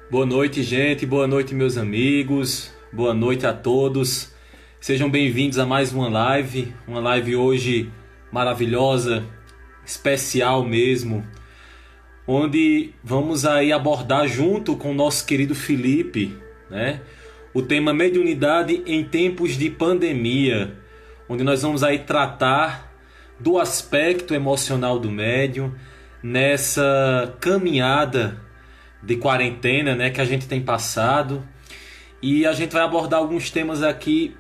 Boa noite, gente. Boa noite, meus amigos. Boa noite a todos. Sejam bem-vindos a mais uma live hoje maravilhosa, especial mesmo, onde vamos aí abordar junto com o nosso querido Felipe, né? O tema mediunidade em tempos de pandemia, onde nós vamos aí tratar do aspecto emocional do médium nessa caminhada de quarentena, né, que a gente tem passado. E a gente vai abordar alguns temas aqui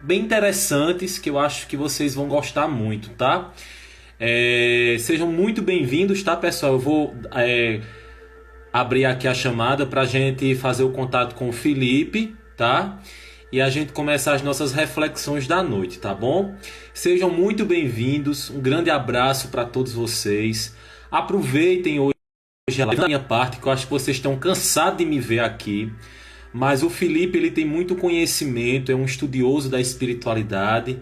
bem interessantes que eu acho que vocês vão gostar muito, tá? Sejam muito bem-vindos, tá, pessoal? Eu vou abrir aqui a chamada para a gente fazer o contato com o Felipe, tá? E a gente começar as nossas reflexões da noite, tá bom? Sejam muito bem-vindos, um grande abraço para todos vocês. Aproveitem hoje da minha parte, que eu acho que vocês estão cansados de me ver aqui. Mas o Felipe, ele tem muito conhecimento, é um estudioso da espiritualidade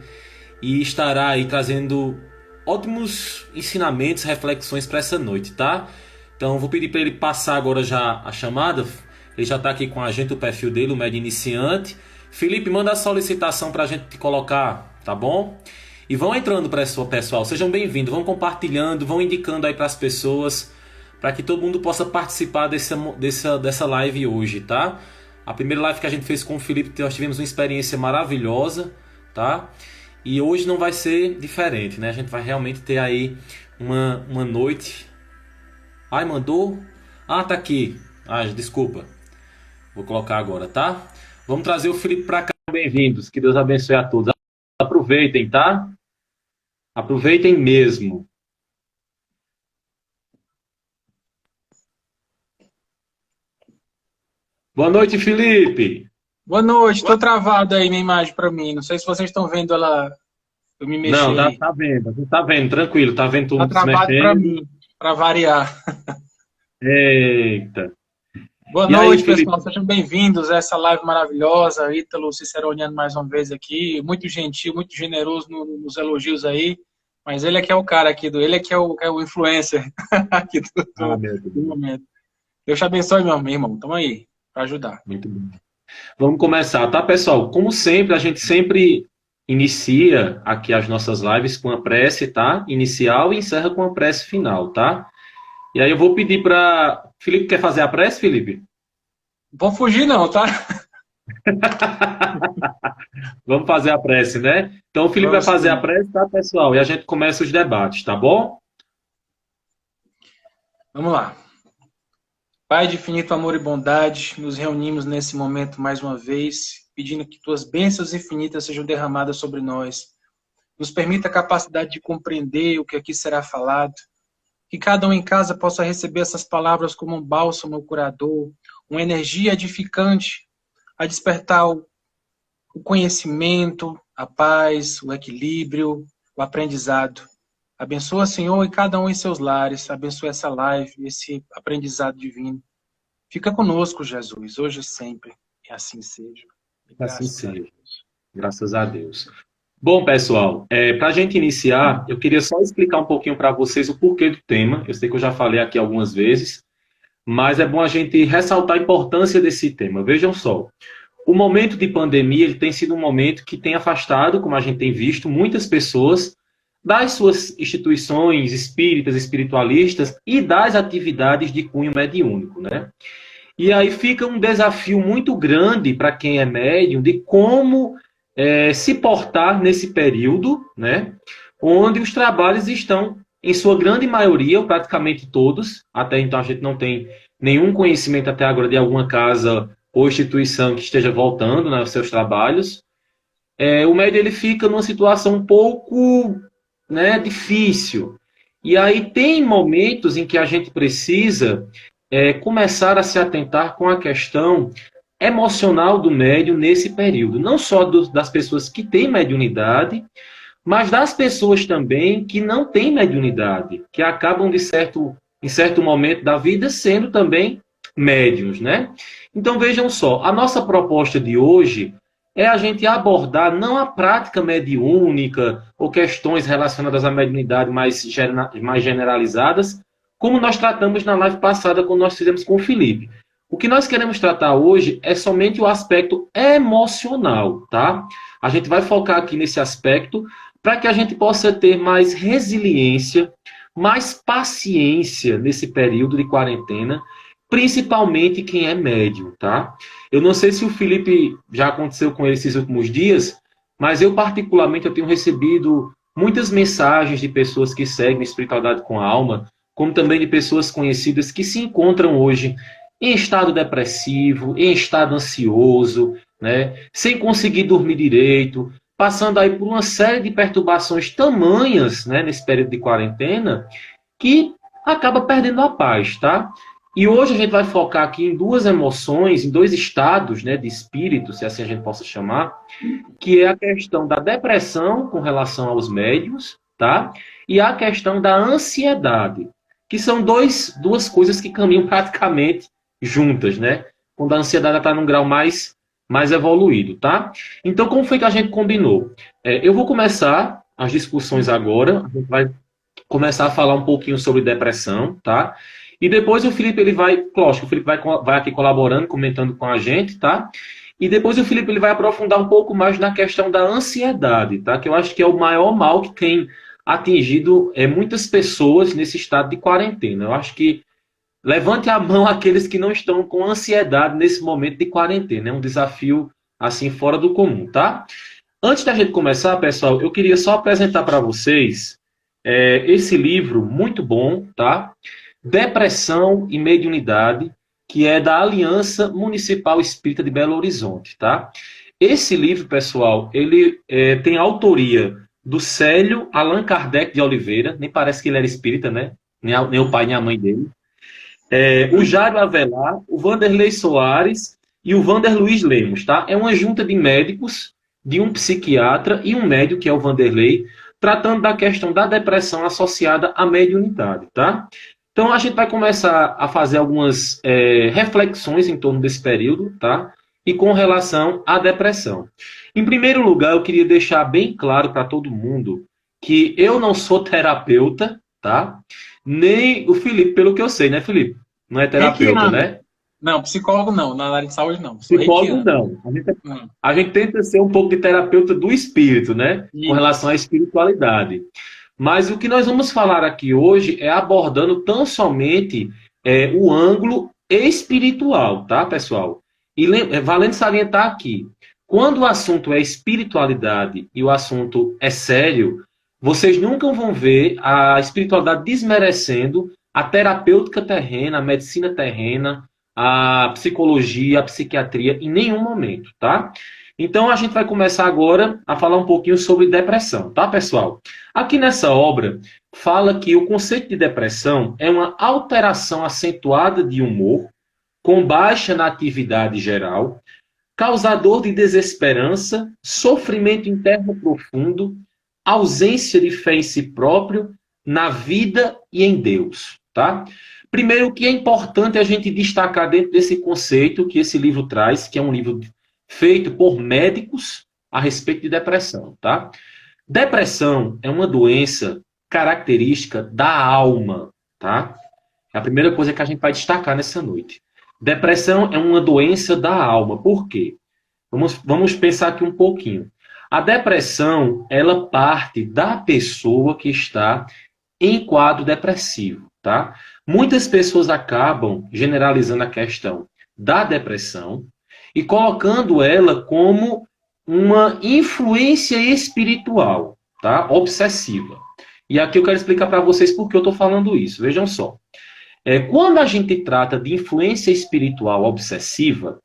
e estará aí trazendo ótimos ensinamentos, reflexões para essa noite, tá? Então vou pedir para ele passar agora já a chamada. Ele já está aqui com a gente, o perfil dele, o médio iniciante. Felipe, manda a solicitação para a gente te colocar, tá bom? E vão entrando, pessoal, sejam bem-vindos, vão compartilhando, vão indicando aí para as pessoas, para que todo mundo possa participar dessa live hoje, tá? A primeira live que a gente fez com o Felipe, nós tivemos uma experiência maravilhosa, tá? E hoje não vai ser diferente, né? A gente vai realmente ter aí uma noite. Ai, mandou? Ah, tá aqui. Ah, desculpa. Vou colocar agora, tá? Vamos trazer o Felipe para cá. Bem-vindos. Que Deus abençoe a todos. Aproveitem, tá? Aproveitem mesmo. Boa noite, Felipe. Boa noite, estou travado aí minha imagem para mim. Não sei se vocês estão vendo ela, eu me Não, mexer aí. tá vendo. A gente tá vendo, tranquilo. Tá vendo Está tudo se travado para mexendo. mim, para variar. Eita. Boa E aí, noite, Felipe? pessoal. Sejam bem-vindos a essa live maravilhosa. Ítalo Ciceroniano mais uma vez aqui. Muito gentil, muito generoso nos elogios aí. Mas ele é que é o cara aqui, ele é que é o influencer aqui Ah, meu Deus. do momento. Deus te abençoe, meu irmão. Estamos aí para ajudar. Muito bem. Vamos começar, tá, pessoal? Como sempre, a gente sempre inicia aqui as nossas lives com a prece, tá? Inicial e encerra com a prece final, tá? E aí eu vou pedir para Felipe, quer fazer a prece, Felipe? Vou fugir não, tá? Vamos fazer a prece, né? Então o Felipe vai Vamos fazer a sim. prece, tá, pessoal? E a gente começa os debates, tá bom? Vamos lá. Pai de infinito amor e bondade, nos reunimos nesse momento mais uma vez, pedindo que tuas bênçãos infinitas sejam derramadas sobre nós. Nos permita a capacidade de compreender o que aqui será falado, que cada um em casa possa receber essas palavras como um bálsamo curador, uma energia edificante a despertar o conhecimento, a paz, o equilíbrio, o aprendizado. Abençoa, Senhor, e cada um em seus lares. Abençoa essa live, esse aprendizado divino. Fica conosco, Jesus, hoje e sempre. E assim seja. E Assim graças a seja. Deus. Graças a Deus. Bom, pessoal, para a gente iniciar, eu queria só explicar um pouquinho para vocês o porquê do tema. Eu sei que eu já falei aqui algumas vezes, mas é bom a gente ressaltar a importância desse tema. Vejam só, o momento de pandemia ele tem sido um momento que tem afastado, como a gente tem visto, muitas pessoas das suas instituições espíritas, espiritualistas e das atividades de cunho mediúnico, né? E aí fica um desafio muito grande para quem é médium de como se portar nesse período, né? Onde os trabalhos estão, em sua grande maioria, ou praticamente todos, até então a gente não tem nenhum conhecimento até agora de alguma casa ou instituição que esteja voltando, né, aos seus trabalhos. O médium ele fica numa situação um pouco, né, difícil. E aí tem momentos em que a gente precisa começar a se atentar com a questão emocional do médium nesse período. Não só das pessoas que têm mediunidade, mas das pessoas também que não têm mediunidade, que acabam, em certo momento da vida, sendo também médiuns, né? Então, vejam só, a nossa proposta de hoje é a gente abordar não a prática mediúnica ou questões relacionadas à mediunidade mais generalizadas, como nós tratamos na live passada, quando nós fizemos com o Felipe. O que nós queremos tratar hoje é somente o aspecto emocional, tá? A gente vai focar aqui nesse aspecto para que a gente possa ter mais resiliência, mais paciência nesse período de quarentena, principalmente quem é médium, tá? Eu não sei se o Felipe já aconteceu com ele esses últimos dias, mas eu particularmente eu tenho recebido muitas mensagens de pessoas que seguem espiritualidade com a alma, como também de pessoas conhecidas que se encontram hoje em estado depressivo, em estado ansioso, né, sem conseguir dormir direito, passando aí por uma série de perturbações tamanhas, né, nesse período de quarentena, que acaba perdendo a paz, tá? E hoje a gente vai focar aqui em duas emoções, em dois estados, né, de espírito, se assim a gente possa chamar, que é a questão da depressão com relação aos médios, tá? E a questão da ansiedade, que são duas coisas que caminham praticamente juntas, né? Quando a ansiedade está num grau mais evoluído, tá? Então, como foi que a gente combinou? Eu vou começar as discussões agora, a gente vai começar a falar um pouquinho sobre depressão, tá? E depois o Felipe, ele vai, lógico, o Felipe vai aqui colaborando, comentando com a gente, tá? E depois o Felipe, ele vai aprofundar um pouco mais na questão da ansiedade, tá? Que eu acho que é o maior mal que tem atingido muitas pessoas nesse estado de quarentena. Eu acho que levante a mão aqueles que não estão com ansiedade nesse momento de quarentena. É um desafio, assim, fora do comum, tá? Antes da gente começar, pessoal, eu queria só apresentar para vocês esse livro muito bom, tá? Depressão e Mediunidade, que é da Aliança Municipal Espírita de Belo Horizonte, tá? Esse livro, pessoal, ele tem autoria do Célio Allan Kardec de Oliveira, nem parece que ele era espírita, né? Nem o pai nem a mãe dele. O Jário Avelar, o Vanderlei Soares e o Vander Luiz Lemos, tá? É uma junta de médicos, de um psiquiatra e um médico, que é o Vanderlei, tratando da questão da depressão associada à mediunidade, tá? Então, a gente vai começar a fazer algumas reflexões em torno desse período, tá? E com relação à depressão. Em primeiro lugar, eu queria deixar bem claro para todo mundo que eu não sou terapeuta, tá? Nem o Felipe, pelo que eu sei, né, Felipe? Não é terapeuta, né? Não, psicólogo não, na área de saúde não. Psicólogo não. A gente tenta ser um pouco de terapeuta do espírito, né? Isso. Com relação à espiritualidade. Mas o que nós vamos falar aqui hoje é abordando tão somente o ângulo espiritual, tá, pessoal? E valendo salientar aqui, quando o assunto é espiritualidade e o assunto é sério, vocês nunca vão ver a espiritualidade desmerecendo a terapêutica terrena, a medicina terrena, a psicologia, a psiquiatria, em nenhum momento, tá? Então, a gente vai começar agora a falar um pouquinho sobre depressão, tá, pessoal? Aqui nessa obra, fala que o conceito de depressão é uma alteração acentuada de humor, com baixa na atividade geral, causador de desesperança, sofrimento interno profundo, ausência de fé em si próprio, na vida e em Deus, tá? Primeiro, o que é importante a gente destacar dentro desse conceito que esse livro traz, que é um livro feito por médicos a respeito de depressão, tá? Depressão é uma doença característica da alma, tá? É a primeira coisa que a gente vai destacar nessa noite. Depressão é uma doença da alma. Por quê? Vamos pensar aqui um pouquinho. A depressão, ela parte da pessoa que está em quadro depressivo, tá? Muitas pessoas acabam generalizando a questão da depressão e colocando ela como uma influência espiritual, tá? Obsessiva. E aqui eu quero explicar para vocês por que eu estou falando isso. Vejam só. Quando a gente trata de influência espiritual obsessiva,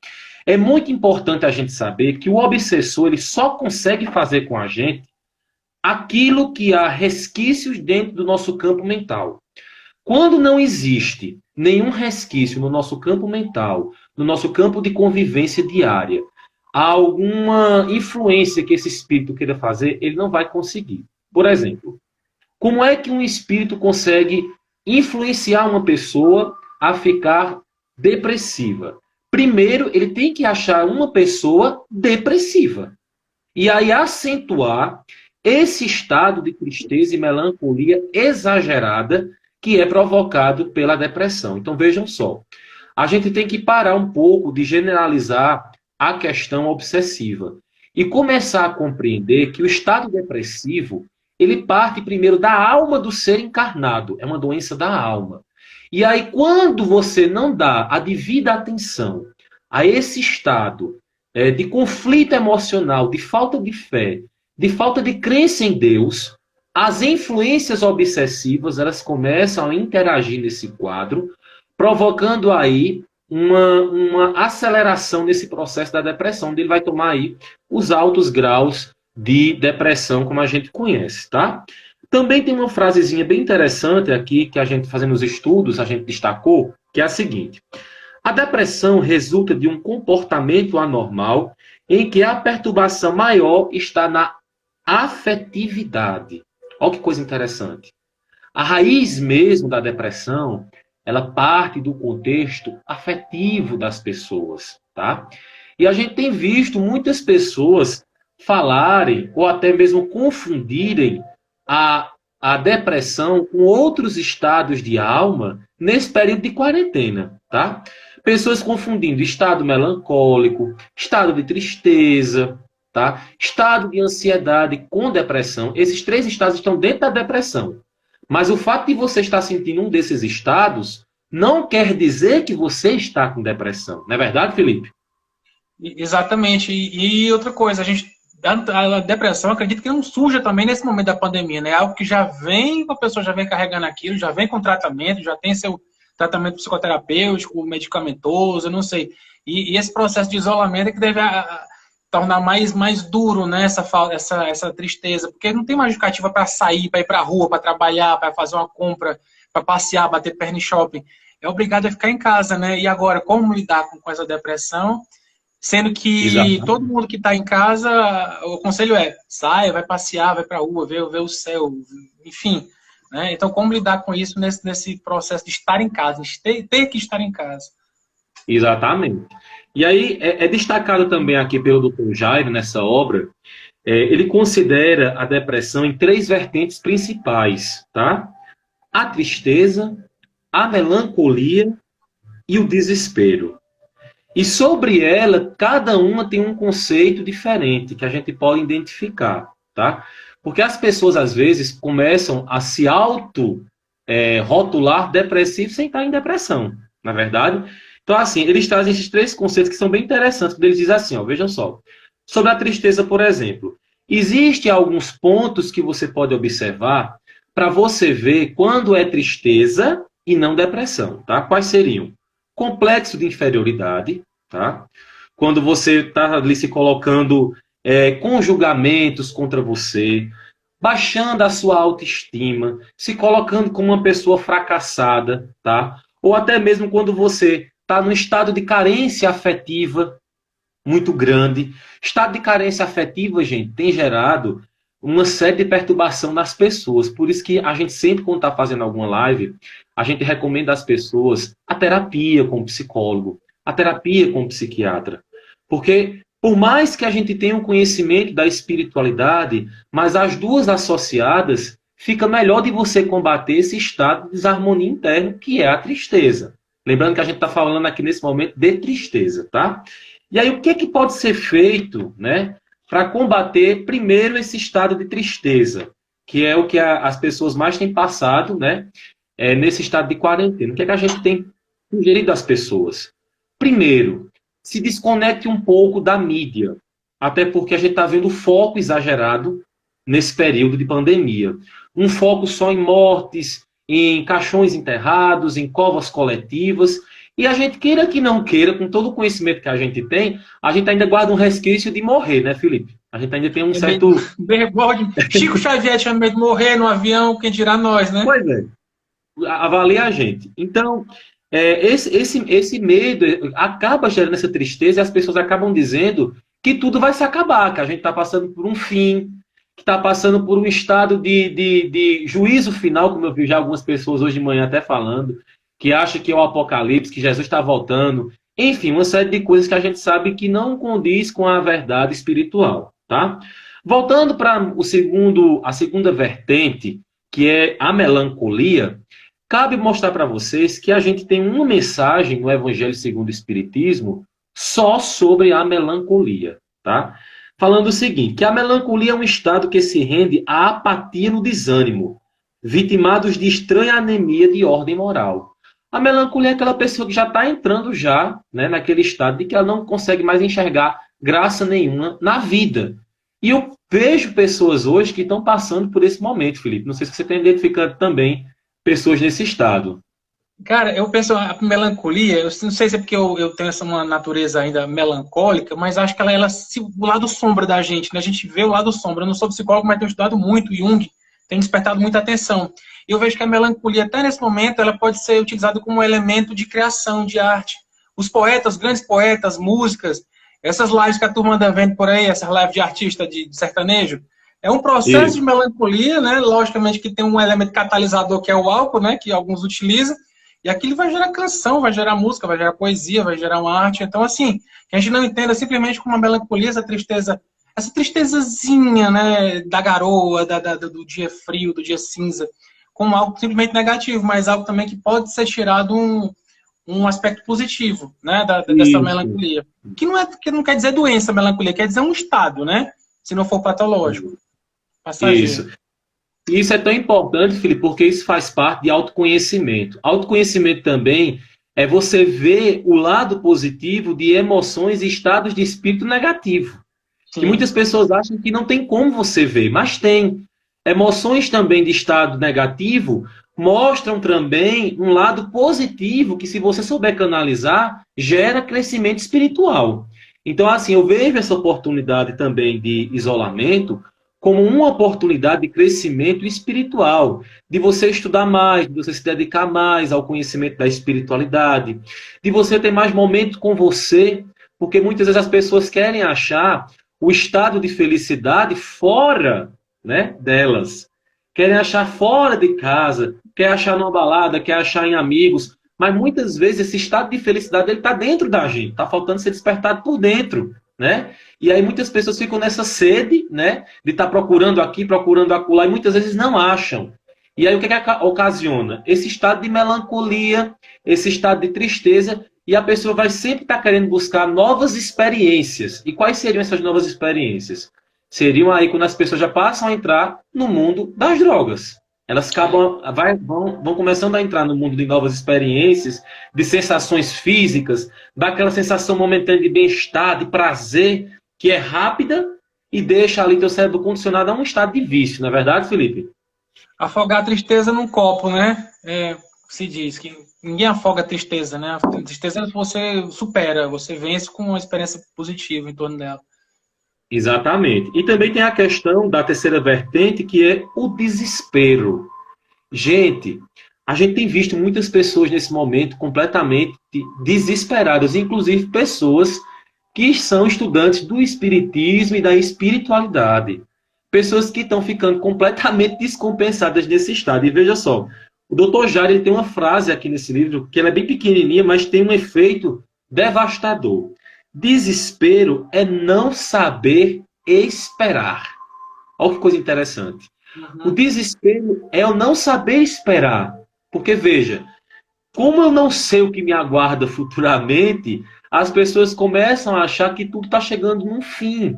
é muito importante a gente saber que o obsessor ele só consegue fazer com a gente aquilo que há resquícios dentro do nosso campo mental. Quando não existe nenhum resquício no nosso campo mental, no nosso campo de convivência diária, há alguma influência que esse espírito queira fazer, ele não vai conseguir. Por exemplo, como é que um espírito consegue influenciar uma pessoa a ficar depressiva? Primeiro, ele tem que achar uma pessoa depressiva. E aí acentuar esse estado de tristeza e melancolia exagerada que é provocado pela depressão. Então vejam só. a gente tem que parar um pouco de generalizar a questão obsessiva e começar a compreender que o estado depressivo, ele parte primeiro da alma do ser encarnado, é uma doença da alma. E aí, quando você não dá a devida atenção a esse estado de conflito emocional, de falta de fé, de falta de crença em Deus, as influências obsessivas, elas começam a interagir nesse quadro, provocando aí uma aceleração nesse processo da depressão, onde ele vai tomar aí os altos graus de depressão, como a gente conhece, tá? Também tem uma frasezinha bem interessante aqui, que a gente, fazendo os estudos, a gente destacou, que é a seguinte: a depressão resulta de um comportamento anormal em que a perturbação maior está na afetividade. Olha que coisa interessante. A raiz mesmo da depressão, ela parte do contexto afetivo das pessoas, tá? E a gente tem visto muitas pessoas falarem ou até mesmo confundirem a depressão com outros estados de alma nesse período de quarentena, tá? Pessoas confundindo estado melancólico, estado de tristeza, tá? Estado de ansiedade com depressão. Esses três estados estão dentro da depressão. Mas o fato de você estar sentindo um desses estados não quer dizer que você está com depressão. Não é verdade, Felipe? Exatamente. E outra coisa, a depressão, acredito que não surja também nesse momento da pandemia, né? É algo que já vem, a pessoa já vem carregando aquilo, já vem com tratamento, já tem seu tratamento psicoterapêutico, medicamentoso, eu não sei. E esse processo de isolamento é que deve tornar mais duro, né, essa tristeza, porque não tem mais justificativa para sair, para ir para a rua, para trabalhar, para fazer uma compra, para passear, bater perna em shopping. É obrigado a ficar em casa, né? E agora, como lidar com essa depressão? Sendo que todo mundo que está em casa, o conselho é, saia, vai passear, vai para a rua, ver o céu, enfim. Né? Então, como lidar com isso nesse processo de estar em casa, de ter que estar em casa? Exatamente. E aí é destacado também aqui pelo Dr. Jairo, nessa obra, ele considera a depressão em três vertentes principais, tá? A tristeza, a melancolia e o desespero. E sobre ela, cada uma tem um conceito diferente que a gente pode identificar, tá? Porque as pessoas, às vezes, começam a se rotular depressivo sem estar em depressão, na verdade. Então, assim, eles trazem esses três conceitos que são bem interessantes, quando eles dizem assim, ó, vejam só. Sobre a tristeza, por exemplo, existem alguns pontos que você pode observar para você ver quando é tristeza e não depressão, tá? Quais seriam? Complexo de inferioridade, tá? Quando você está ali se colocando com julgamentos contra você, baixando a sua autoestima, se colocando como uma pessoa fracassada, tá? Ou até mesmo quando você está num estado de carência afetiva muito grande. Estado de carência afetiva, gente, tem gerado uma série de perturbação nas pessoas. Por isso que a gente sempre, quando está fazendo alguma live, a gente recomenda às pessoas a terapia com o psicólogo, a terapia com o psiquiatra. Porque, por mais que a gente tenha um conhecimento da espiritualidade, mas as duas associadas, fica melhor de você combater esse estado de desarmonia interna, que é a tristeza. Lembrando que a gente está falando aqui nesse momento de tristeza, tá? E aí, o que pode ser feito, né, para combater, primeiro, esse estado de tristeza, que é o que as pessoas mais têm passado, né, nesse estado de quarentena? O que a gente tem sugerido às pessoas? Primeiro, se desconecte um pouco da mídia, até porque a gente está vendo foco exagerado nesse período de pandemia. Um foco só em mortes, em caixões enterrados, em covas coletivas. E a gente, queira que não queira, com todo o conhecimento que a gente tem, a gente ainda guarda um resquício de morrer, né, Felipe? A gente ainda tem um certo... Chico Xavier tinha medo de morrer no avião, quem dirá nós, né? Pois é. Avalia a gente. Então, esse medo acaba gerando essa tristeza e as pessoas acabam dizendo que tudo vai se acabar, que a gente está passando por um fim, que está passando por um estado de juízo final, como eu vi já algumas pessoas hoje de manhã até falando, que acha que é o apocalipse, que Jesus está voltando. Enfim, uma série de coisas que a gente sabe que não condiz com a verdade espiritual, tá? Voltando para a segunda vertente, que é a melancolia, cabe mostrar para vocês que a gente tem uma mensagem no Evangelho segundo o Espiritismo só sobre a melancolia, tá? Falando o seguinte, que a melancolia é um estado que se rende à apatia no desânimo, vitimados de estranha anemia de ordem moral. A melancolia é aquela pessoa que já está entrando já, né, naquele estado de que ela não consegue mais enxergar graça nenhuma na vida. E eu vejo pessoas hoje que estão passando por esse momento, Felipe. Não sei se você está identificando também pessoas nesse estado. Cara, eu penso a melancolia, eu não sei se é porque eu tenho essa uma natureza ainda melancólica, mas acho que o lado sombra da gente, né? A gente vê o lado sombra. Eu não sou psicólogo, mas tenho estudado muito Jung, tenho despertado muita atenção. E eu vejo que a melancolia, até nesse momento, ela pode ser utilizada como um elemento de criação, de arte. Os poetas, grandes poetas, músicas, essas lives que a turma anda vendo por aí, essas lives de artista de sertanejo, é um processo de melancolia, né? Logicamente que tem um elemento catalisador que é o álcool, né? Que alguns utilizam. E aquilo vai gerar canção, vai gerar música, vai gerar poesia, vai gerar uma arte. Então, assim, que a gente não entenda simplesmente como uma melancolia, essa tristezazinha, né, da garoa, do dia frio, do dia cinza, como algo simplesmente negativo, mas algo também que pode ser tirado um aspecto positivo, né, dessa Isso, melancolia. Que não quer dizer doença, melancolia, quer dizer um estado, né, se não for patológico, passageiro. isso. E isso é tão importante, Felipe, porque isso faz parte de autoconhecimento. Autoconhecimento também é você ver o lado positivo de emoções e estados de espírito negativo. Que Sim. muitas pessoas acham que não tem como você ver, mas tem. Emoções também de estado negativo mostram também um lado positivo que, se você souber canalizar, gera crescimento espiritual. Então, assim, eu vejo essa oportunidade também de isolamento como uma oportunidade de crescimento espiritual, de você estudar mais, de você se dedicar mais ao conhecimento da espiritualidade, de você ter mais momentos com você, porque muitas vezes as pessoas querem achar o estado de felicidade fora, né, delas. Querem achar fora de casa, quer achar numa balada, quer achar em amigos, mas muitas vezes esse estado de felicidade ele está dentro da gente, está faltando ser despertado por dentro, né? E aí muitas pessoas ficam nessa sede, né, de estar procurando aqui, procurando acolá, e muitas vezes não acham. E aí o que é que ocasiona? Esse estado de melancolia, esse estado de tristeza, e a pessoa vai sempre estar querendo buscar novas experiências. E quais seriam essas novas experiências? Seriam aí quando as pessoas já passam a entrar no mundo das drogas. Elas vão começando a entrar no mundo de novas experiências, de sensações físicas, daquela sensação momentânea de bem-estar, de prazer, que é rápida e deixa ali teu cérebro condicionado a um estado de vício, não é verdade, Felipe? Afogar a tristeza num copo, né? Se diz que ninguém afoga a tristeza, né? A tristeza você supera, você vence com uma experiência positiva em torno dela. Exatamente. E também tem a questão da terceira vertente, que é o desespero. Gente, a gente tem visto muitas pessoas nesse momento completamente desesperadas, inclusive pessoas que são estudantes do espiritismo e da espiritualidade. Pessoas que estão ficando completamente descompensadas nesse estado. E veja só, o Dr. Jair ele tem uma frase aqui nesse livro, que ela é bem pequenininha, mas tem um efeito devastador. Desespero é não saber esperar. Olha que coisa interessante. O desespero é eu não saber esperar. Porque, veja, como eu não sei o que me aguarda futuramente, as pessoas começam a achar que tudo está chegando num fim.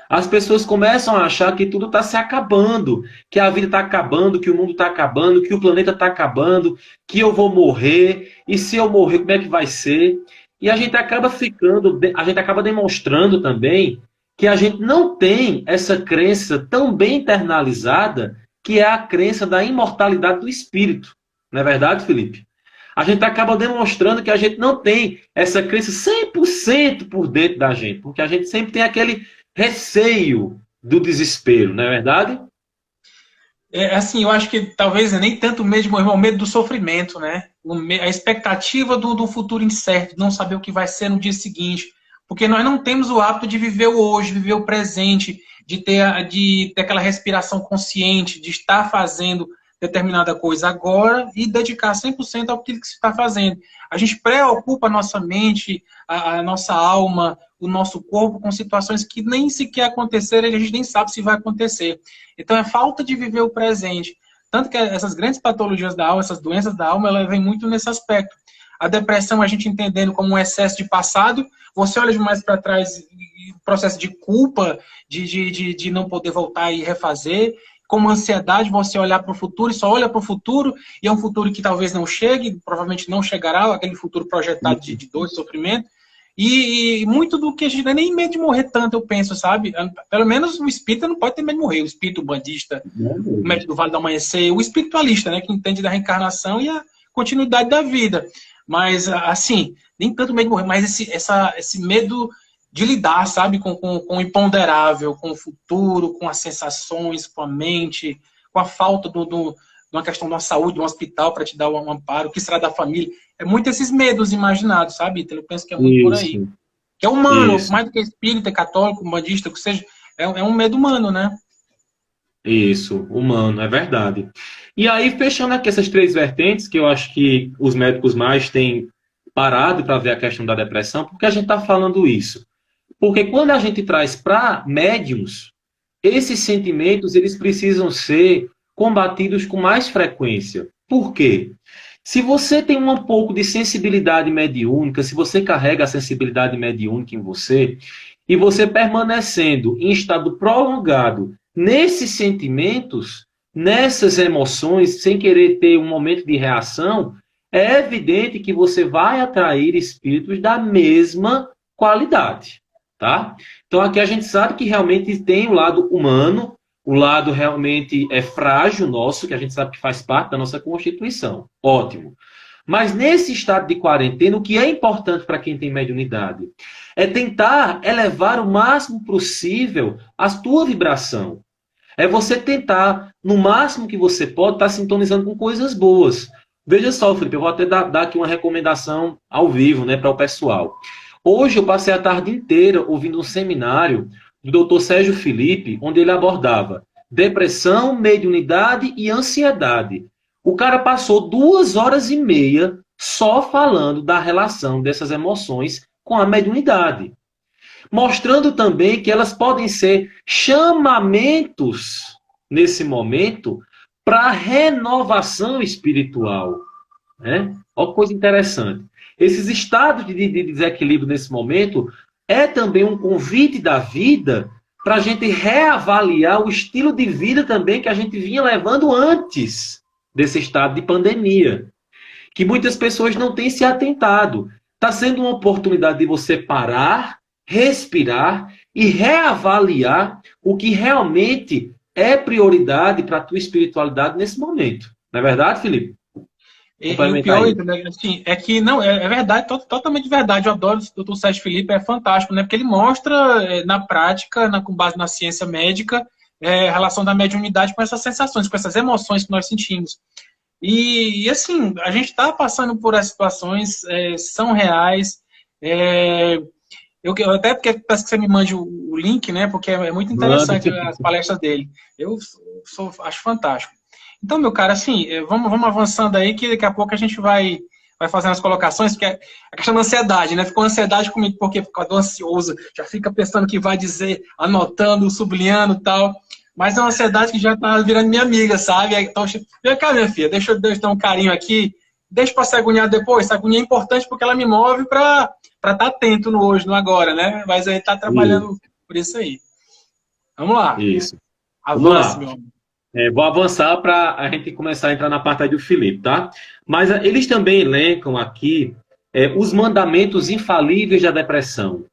As pessoas começam a achar que tudo está se acabando, que a vida está acabando, que o mundo está acabando, que o planeta está acabando, que eu vou morrer, e se eu morrer, como é que vai ser? E a gente acaba demonstrando também que a gente não tem essa crença tão bem internalizada, que é a crença da imortalidade do espírito. Não é verdade, Felipe? A gente acaba demonstrando que a gente não tem essa crença 100% por dentro da gente, porque a gente sempre tem aquele receio do desespero, não é verdade? Assim, eu acho que talvez nem tanto mesmo, irmão, o medo do sofrimento, né? A expectativa do futuro incerto, de não saber o que vai ser no dia seguinte. Porque nós não temos o hábito de viver o hoje, viver o presente, de ter aquela respiração consciente, de estar fazendo determinada coisa agora e dedicar 100% ao que se está fazendo. A gente preocupa a nossa mente, a nossa alma, o nosso corpo com situações que nem sequer aconteceram e a gente nem sabe se vai acontecer. Então é falta de viver o presente. Tanto que essas grandes patologias da alma, essas doenças da alma, elas vêm muito nesse aspecto. A depressão, a gente entendendo como um excesso de passado, você olha demais para trás, processo de culpa, de não poder voltar e refazer. Como ansiedade, você olhar para o futuro e só olha para o futuro, e é um futuro que talvez não chegue, provavelmente não chegará, aquele futuro projetado de dor, de sofrimento. E muito do que a gente não é nem medo de morrer tanto, eu penso, sabe? Pelo menos o espírita não pode ter medo de morrer. O espírito bandista, o médico do Vale do Amanhecer, o espiritualista, né, que entende da reencarnação e a continuidade da vida. Mas, assim, nem tanto medo de morrer, mas esse medo de lidar, sabe, com o imponderável, com o futuro, com as sensações, com a mente, com a falta de uma questão de uma saúde, de um hospital para te dar um amparo, o que será da família. É muito esses medos imaginados, sabe? Então, eu penso que é muito por aí. Que é humano, mais do que espírita, católico, bandista, que seja, é um medo humano, né? Isso, humano, é verdade. E aí, fechando aqui essas três vertentes, que eu acho que os médicos mais têm parado para ver a questão da depressão, por que a gente está falando isso? Porque quando a gente traz para médiums, esses sentimentos eles precisam ser combatidos com mais frequência. Por quê? Se você tem um pouco de sensibilidade mediúnica, se você carrega a sensibilidade mediúnica em você, e você permanecendo em estado prolongado nesses sentimentos, nessas emoções, sem querer ter um momento de reação, é evidente que você vai atrair espíritos da mesma qualidade, tá? Então aqui a gente sabe que realmente tem o lado humano, o lado realmente frágil nosso, que a gente sabe que faz parte da nossa constituição. Ótimo. Mas nesse estado de quarentena, o que é importante para quem tem mediunidade é tentar elevar o máximo possível a tua vibração. É você tentar, no máximo que você pode, estar sintonizando com coisas boas. Veja só, Felipe, eu vou até dar aqui uma recomendação ao vivo, né, para o pessoal. Hoje eu passei a tarde inteira ouvindo um seminário do Dr. Sérgio Felipe, onde ele abordava depressão, mediunidade e ansiedade. O cara passou 2 horas e meia só falando da relação dessas emoções com a mediunidade. Mostrando também que elas podem ser chamamentos, nesse momento, para renovação espiritual. Né? Olha que coisa interessante. Esses estados de desequilíbrio nesse momento é também um convite da vida para a gente reavaliar o estilo de vida também que a gente vinha levando antes desse estado de pandemia. Que muitas pessoas não têm se atentado. Está sendo uma oportunidade de você parar, respirar e reavaliar o que realmente é prioridade para a tua espiritualidade nesse momento. Não é verdade, Felipe? E o pior assim, é que não, é verdade, totalmente verdade. Eu adoro o Dr. Sérgio Felipe, é fantástico, né? Porque ele mostra na prática, com base na ciência médica, a relação da mediunidade com essas sensações, com essas emoções que nós sentimos. E assim, a gente está passando por as situações, são reais. Eu até peço que você me mande o link, né? Porque é muito interessante as palestras dele. Eu acho fantástico. Então, meu cara, assim, vamos avançando aí, que daqui a pouco a gente vai fazendo as colocações, porque a questão da ansiedade, né? Ficou ansiedade comigo, porque ficou ansioso, já fica pensando o que vai dizer, anotando, sublinhando e tal. Mas é uma ansiedade que já tá virando minha amiga, sabe? Então, vem cá, minha filha, deixa eu dar um carinho aqui, deixa pra se agoniar depois. Essa agonia é importante porque ela me move pra estar atento no hoje, no agora, né? Mas a gente tá trabalhando por isso aí. Vamos lá. Isso. Avance, meu amor. Vou avançar para a gente começar a entrar na parte aí do Felipe, tá? Mas eles também elencam aqui os mandamentos infalíveis da depressão,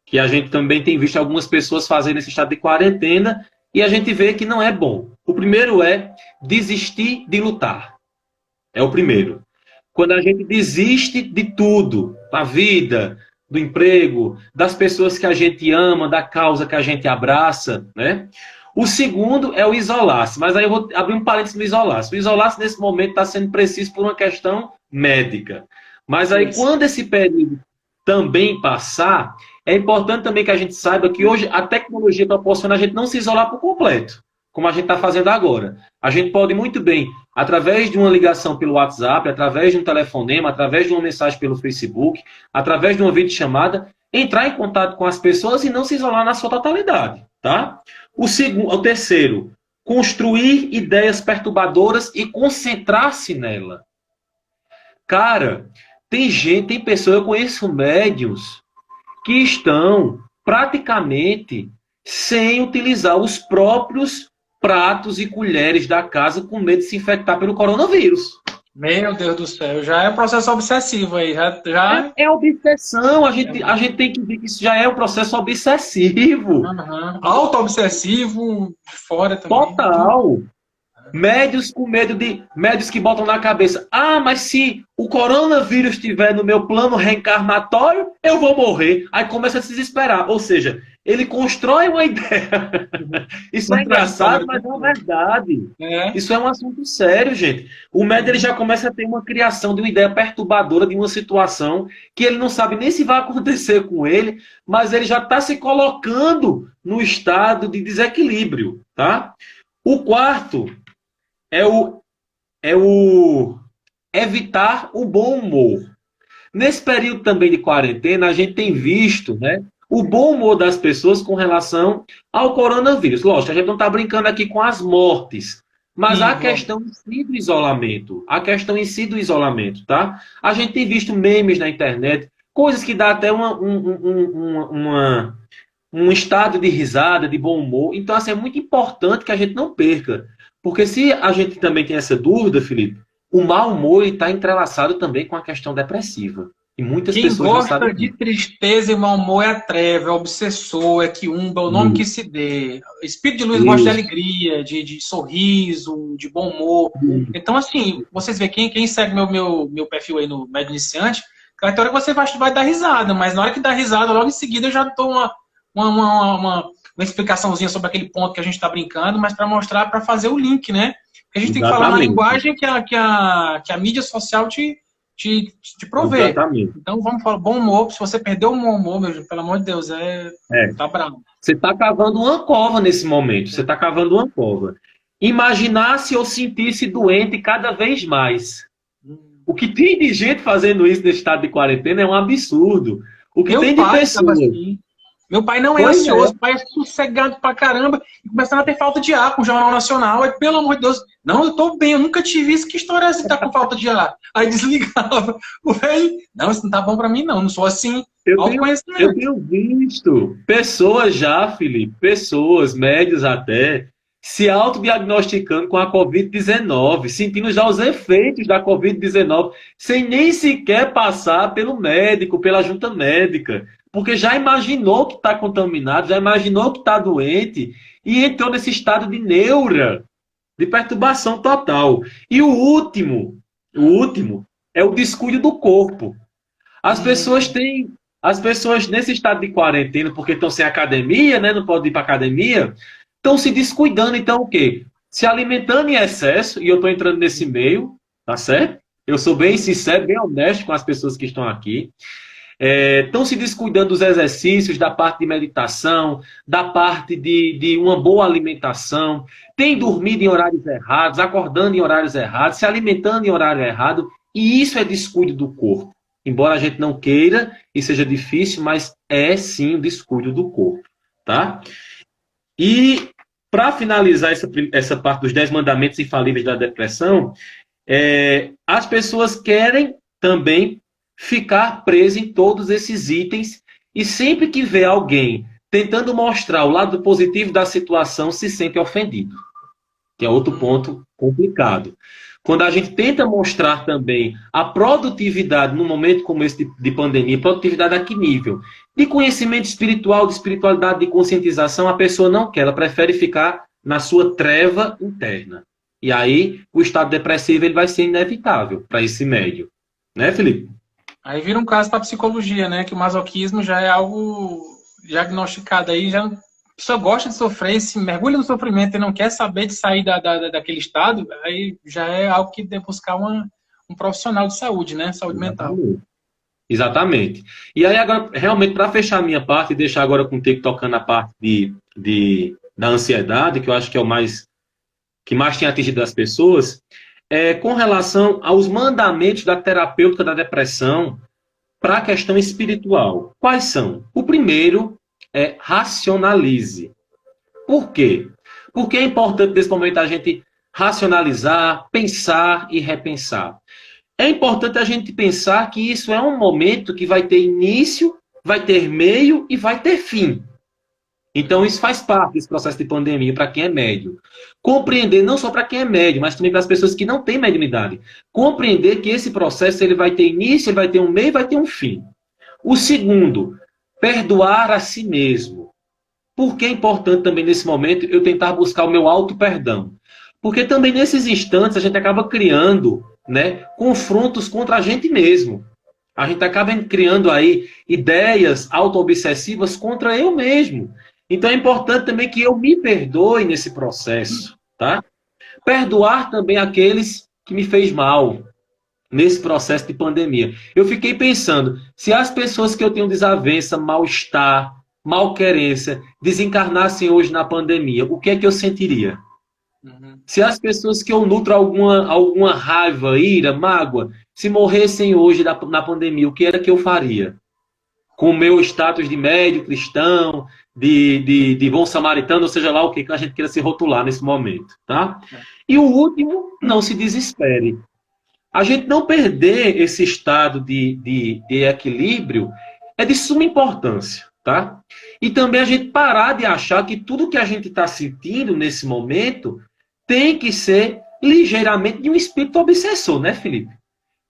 que a gente também tem visto algumas pessoas fazendo nesse estado de quarentena e a gente vê que não é bom. O primeiro é desistir de lutar. É o primeiro. Quando a gente desiste de tudo, da vida, do emprego, das pessoas que a gente ama, da causa que a gente abraça, né? O segundo é o isolar-se, mas aí eu vou abrir um parênteses no isolar-se. O isolar-se nesse momento está sendo preciso por uma questão médica. Mas aí quando esse período também passar, é importante também que a gente saiba que hoje a tecnologia proporciona a gente não se isolar por completo, como a gente está fazendo agora. A gente pode muito bem, através de uma ligação pelo WhatsApp, através de um telefonema, através de uma mensagem pelo Facebook, através de uma videochamada, entrar em contato com as pessoas e não se isolar na sua totalidade, tá? O terceiro, construir ideias perturbadoras e concentrar-se nela. Cara, tem pessoas, eu conheço médiuns que estão praticamente sem utilizar os próprios pratos e colheres da casa com medo de se infectar pelo coronavírus. Meu Deus do céu, já é um processo obsessivo aí. Já... É obsessão, a gente tem que ver que isso já é um processo obsessivo. Uhum. Auto-obsessivo, de fora também. Total. Médios com medo de... Médios que botam na cabeça, mas se o coronavírus estiver no meu plano reencarnatório, eu vou morrer. Aí começa a se desesperar. Ou seja, ele constrói uma ideia. Isso é engraçado, mas é uma verdade. Isso é um assunto sério, gente. O médio ele já começa a ter uma criação de uma ideia perturbadora de uma situação que ele não sabe nem se vai acontecer com ele, mas ele já está se colocando no estado de desequilíbrio, tá? O quarto é o evitar o bom humor. Nesse período também de quarentena, a gente tem visto, né, o bom humor das pessoas com relação ao coronavírus. Lógico, a gente não está brincando aqui com as mortes, mas a questão em si do isolamento. A questão em si do isolamento, tá? A gente tem visto memes na internet, coisas que dá até um estado de risada, de bom humor. Então, assim, é muito importante que a gente não perca. Porque se a gente também tem essa dúvida, Felipe, o mau humor está entrelaçado também com a questão depressiva. E muitas pessoas não sabem. Quem gosta de tristeza e mau humor é a treva, é o obsessor, é quiumba, é o nome que se dê. Espírito de luz gosta de alegria, de sorriso, de bom humor. Então, assim, vocês veem, quem segue meu perfil aí no Médio Iniciante, claro, hora que você vai dar risada, mas na hora que dá risada, logo em seguida eu já dou uma explicaçãozinha sobre aquele ponto que a gente está brincando, mas para mostrar, para fazer o link, né? Porque a gente tem que falar na linguagem que a mídia social te provê. Exatamente. Então vamos falar bom humor. Se você perdeu o bom humor, meu, pelo amor de Deus, tá bravo. Você está cavando uma cova nesse momento. Você está cavando uma cova. Imaginar-se ou sentir-se doente cada vez mais. O que tem de gente fazendo isso nesse estado de quarentena é um absurdo. O que tem de pessoas... Meu pai não é ansioso, o pai é sossegado pra caramba e começando a ter falta de ar com o Jornal Nacional. Aí, pelo amor de Deus, não, eu tô bem, eu nunca tive isso, que história é essa que tá com falta de ar? Aí desligava. O velho, não, isso não tá bom pra mim, não sou assim. Eu tenho visto pessoas já, Felipe, médios até, se autodiagnosticando com a Covid-19, sentindo já os efeitos da Covid-19, sem nem sequer passar pelo médico, pela junta médica. Porque já imaginou que está contaminado, já imaginou que está doente e entrou nesse estado de neura, de perturbação total. E o último é o descuido do corpo. As pessoas nesse estado de quarentena, porque estão sem academia, né, não podem ir para academia, estão se descuidando. Então o quê? Se alimentando em excesso, e eu estou entrando nesse meio, tá certo? Eu sou bem sincero, bem honesto com as pessoas que estão aqui. Estão se descuidando dos exercícios, da parte de meditação, da parte de uma boa alimentação, tem dormido em horários errados, acordando em horários errados, se alimentando em horário errado, e isso é descuido do corpo. Embora a gente não queira e seja difícil, mas é sim o descuido do corpo, tá? E para finalizar essa parte dos 10 mandamentos infalíveis da depressão, as pessoas querem também ficar preso em todos esses itens e sempre que vê alguém tentando mostrar o lado positivo da situação, se sente ofendido. Que é outro ponto complicado. Quando a gente tenta mostrar também a produtividade num momento como esse de pandemia, produtividade a que nível? De conhecimento espiritual, de espiritualidade, de conscientização, a pessoa não quer, ela prefere ficar na sua treva interna. E aí o estado depressivo ele vai ser inevitável para esse médio. Né, Felipe? Aí vira um caso para psicologia, né? Que o masoquismo já é algo diagnosticado aí, já a pessoa gosta de sofrer, se mergulha no sofrimento e não quer saber de sair daquele estado, aí já é algo que deve buscar um profissional de saúde, né? Saúde mental. Exatamente. E aí agora, realmente, para fechar a minha parte e deixar agora com o Teco tocando a parte da ansiedade, que eu acho que é o que mais tem atingido as pessoas, com relação aos mandamentos da terapêutica da depressão para a questão espiritual. Quais são? O primeiro é racionalize. Por quê? Por que é importante nesse momento a gente racionalizar, pensar e repensar? É importante a gente pensar que isso é um momento que vai ter início, vai ter meio e vai ter fim. Então, isso faz parte desse processo de pandemia para quem é médio. Compreender, não só para quem é médio, mas também para as pessoas que não têm mediunidade. Compreender que esse processo ele vai ter início, ele vai ter um meio e vai ter um fim. O segundo, perdoar a si mesmo. Por que é importante também nesse momento eu tentar buscar o meu auto-perdão? Porque também nesses instantes a gente acaba criando, né, confrontos contra a gente mesmo. A gente acaba criando aí ideias auto-obsessivas contra eu mesmo. Então é importante também que eu me perdoe nesse processo, tá? Perdoar também aqueles que me fez mal nesse processo de pandemia. Eu fiquei pensando, se as pessoas que eu tenho desavença, mal-estar, malquerência, desencarnassem hoje na pandemia, o que é que eu sentiria? Se as pessoas que eu nutro alguma raiva, ira, mágoa, se morressem hoje na pandemia, o que era que eu faria? Com o meu status de médio cristão, de bom samaritano, ou seja lá o que a gente queira se rotular nesse momento, tá? E o último, não se desespere. A gente não perder esse estado de equilíbrio é de suma importância, tá? E também a gente parar de achar que tudo que a gente está sentindo nesse momento tem que ser ligeiramente de um espírito obsessor, né, Felipe?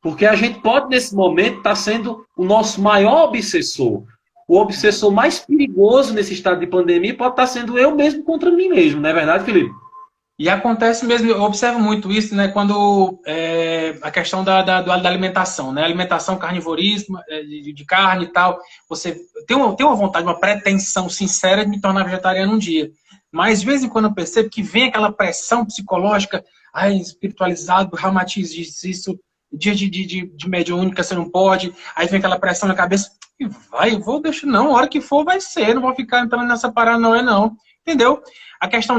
Porque a gente pode, nesse momento, estar sendo o nosso maior obsessor. O obsessor mais perigoso nesse estado de pandemia pode estar sendo eu mesmo contra mim mesmo, não é verdade, Felipe? E acontece mesmo, eu observo muito isso, né, quando a questão da alimentação, né, alimentação, carnivorismo, de carne e tal, você tem uma vontade, uma pretensão sincera de me tornar vegetariano um dia, mas de vez em quando eu percebo que vem aquela pressão psicológica, espiritualizado, ramatiz isso, dia de mediúnica você não pode, aí vem aquela pressão na cabeça, e vai, eu vou deixar, não, a hora que for vai ser, não vou ficar entrando nessa paranoia não, entendeu? A questão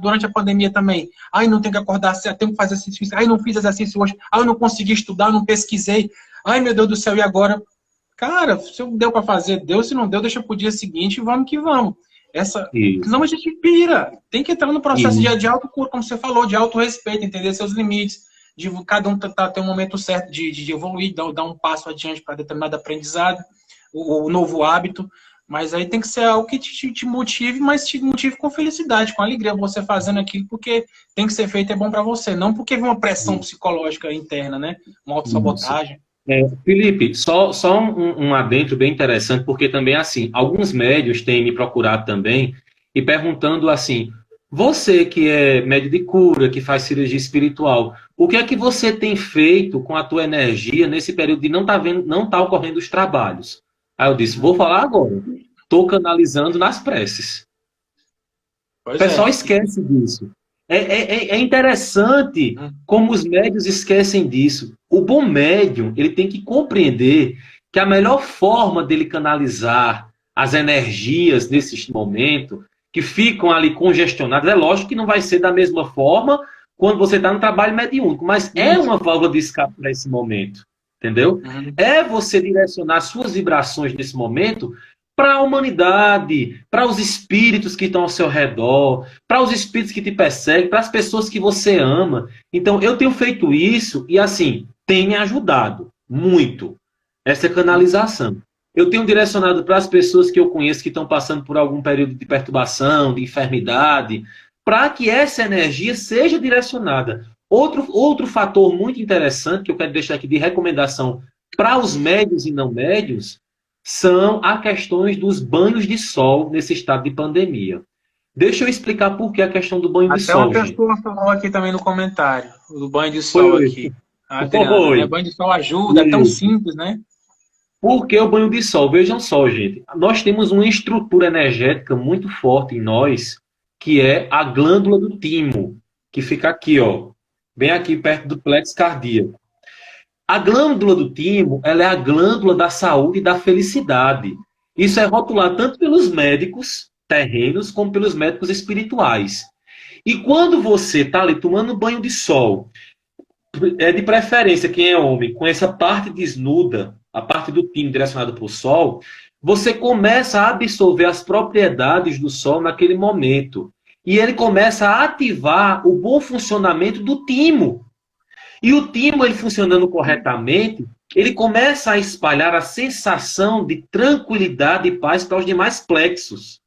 durante a pandemia também, não tenho que acordar cedo, tenho que fazer exercício, não fiz exercício hoje, eu não consegui estudar, não pesquisei, meu Deus do céu, e agora? Cara, se deu para fazer, deu, se não deu, deixa pro dia seguinte, vamos que vamos. Senão a gente pira, tem que entrar no processo de autocura, como você falou, de autorrespeito, entender seus limites, de cada um ter um momento certo de evoluir, dar um passo adiante para determinado aprendizado, o novo hábito, mas aí tem que ser algo que te motive, mas te motive com felicidade, com alegria, você fazendo aquilo porque tem que ser feito, é bom para você, não porque vem uma pressão psicológica interna, né? Uma autossabotagem. Felipe, só um adentro bem interessante, porque também, assim, alguns médios têm me procurado também e perguntando assim, você que é médio de cura, que faz cirurgia espiritual, o que é que você tem feito com a tua energia nesse período de não tá ocorrendo os trabalhos? Aí eu disse, vou falar agora. Estou canalizando nas preces. O pessoal esquece disso. É interessante como os médios esquecem disso. O bom médium, ele tem que compreender que a melhor forma dele canalizar as energias nesse momento, que ficam ali congestionadas, é lógico que não vai ser da mesma forma quando você está no trabalho mediúnico, mas é uma válvula de escape para esse momento. Entendeu? É você direcionar suas vibrações nesse momento para a humanidade, para os espíritos que estão ao seu redor, para os espíritos que te perseguem, para as pessoas que você ama. Então, eu tenho feito isso e, assim, tem me ajudado muito essa canalização. Eu tenho direcionado para as pessoas que eu conheço que estão passando por algum período de perturbação, de enfermidade, para que essa energia seja direcionada. Outro fator muito interessante que eu quero deixar aqui de recomendação para os médios e não médios são as questões dos banhos de sol nesse estado de pandemia. Deixa eu explicar por que a questão do banho de sol. Até uma pessoa falou aqui também no comentário, do banho de sol aqui. Adriana, né? Banho de sol ajuda, é tão simples, né? Por que o banho de sol? Vejam só, gente. Nós temos uma estrutura energética muito forte em nós, que é a glândula do timo, que fica aqui, ó, bem aqui perto do plexo cardíaco. A glândula do timo, ela é a glândula da saúde e da felicidade. Isso é rotulado tanto pelos médicos terrenos como pelos médicos espirituais. E quando você está ali tomando banho de sol, de preferência quem é homem, com essa parte desnuda, a parte do timo direcionada para o sol, você começa a absorver as propriedades do sol naquele momento. e ele começa a ativar o bom funcionamento do timo. E o timo, ele funcionando corretamente, ele começa a espalhar a sensação de tranquilidade e paz para os demais plexos.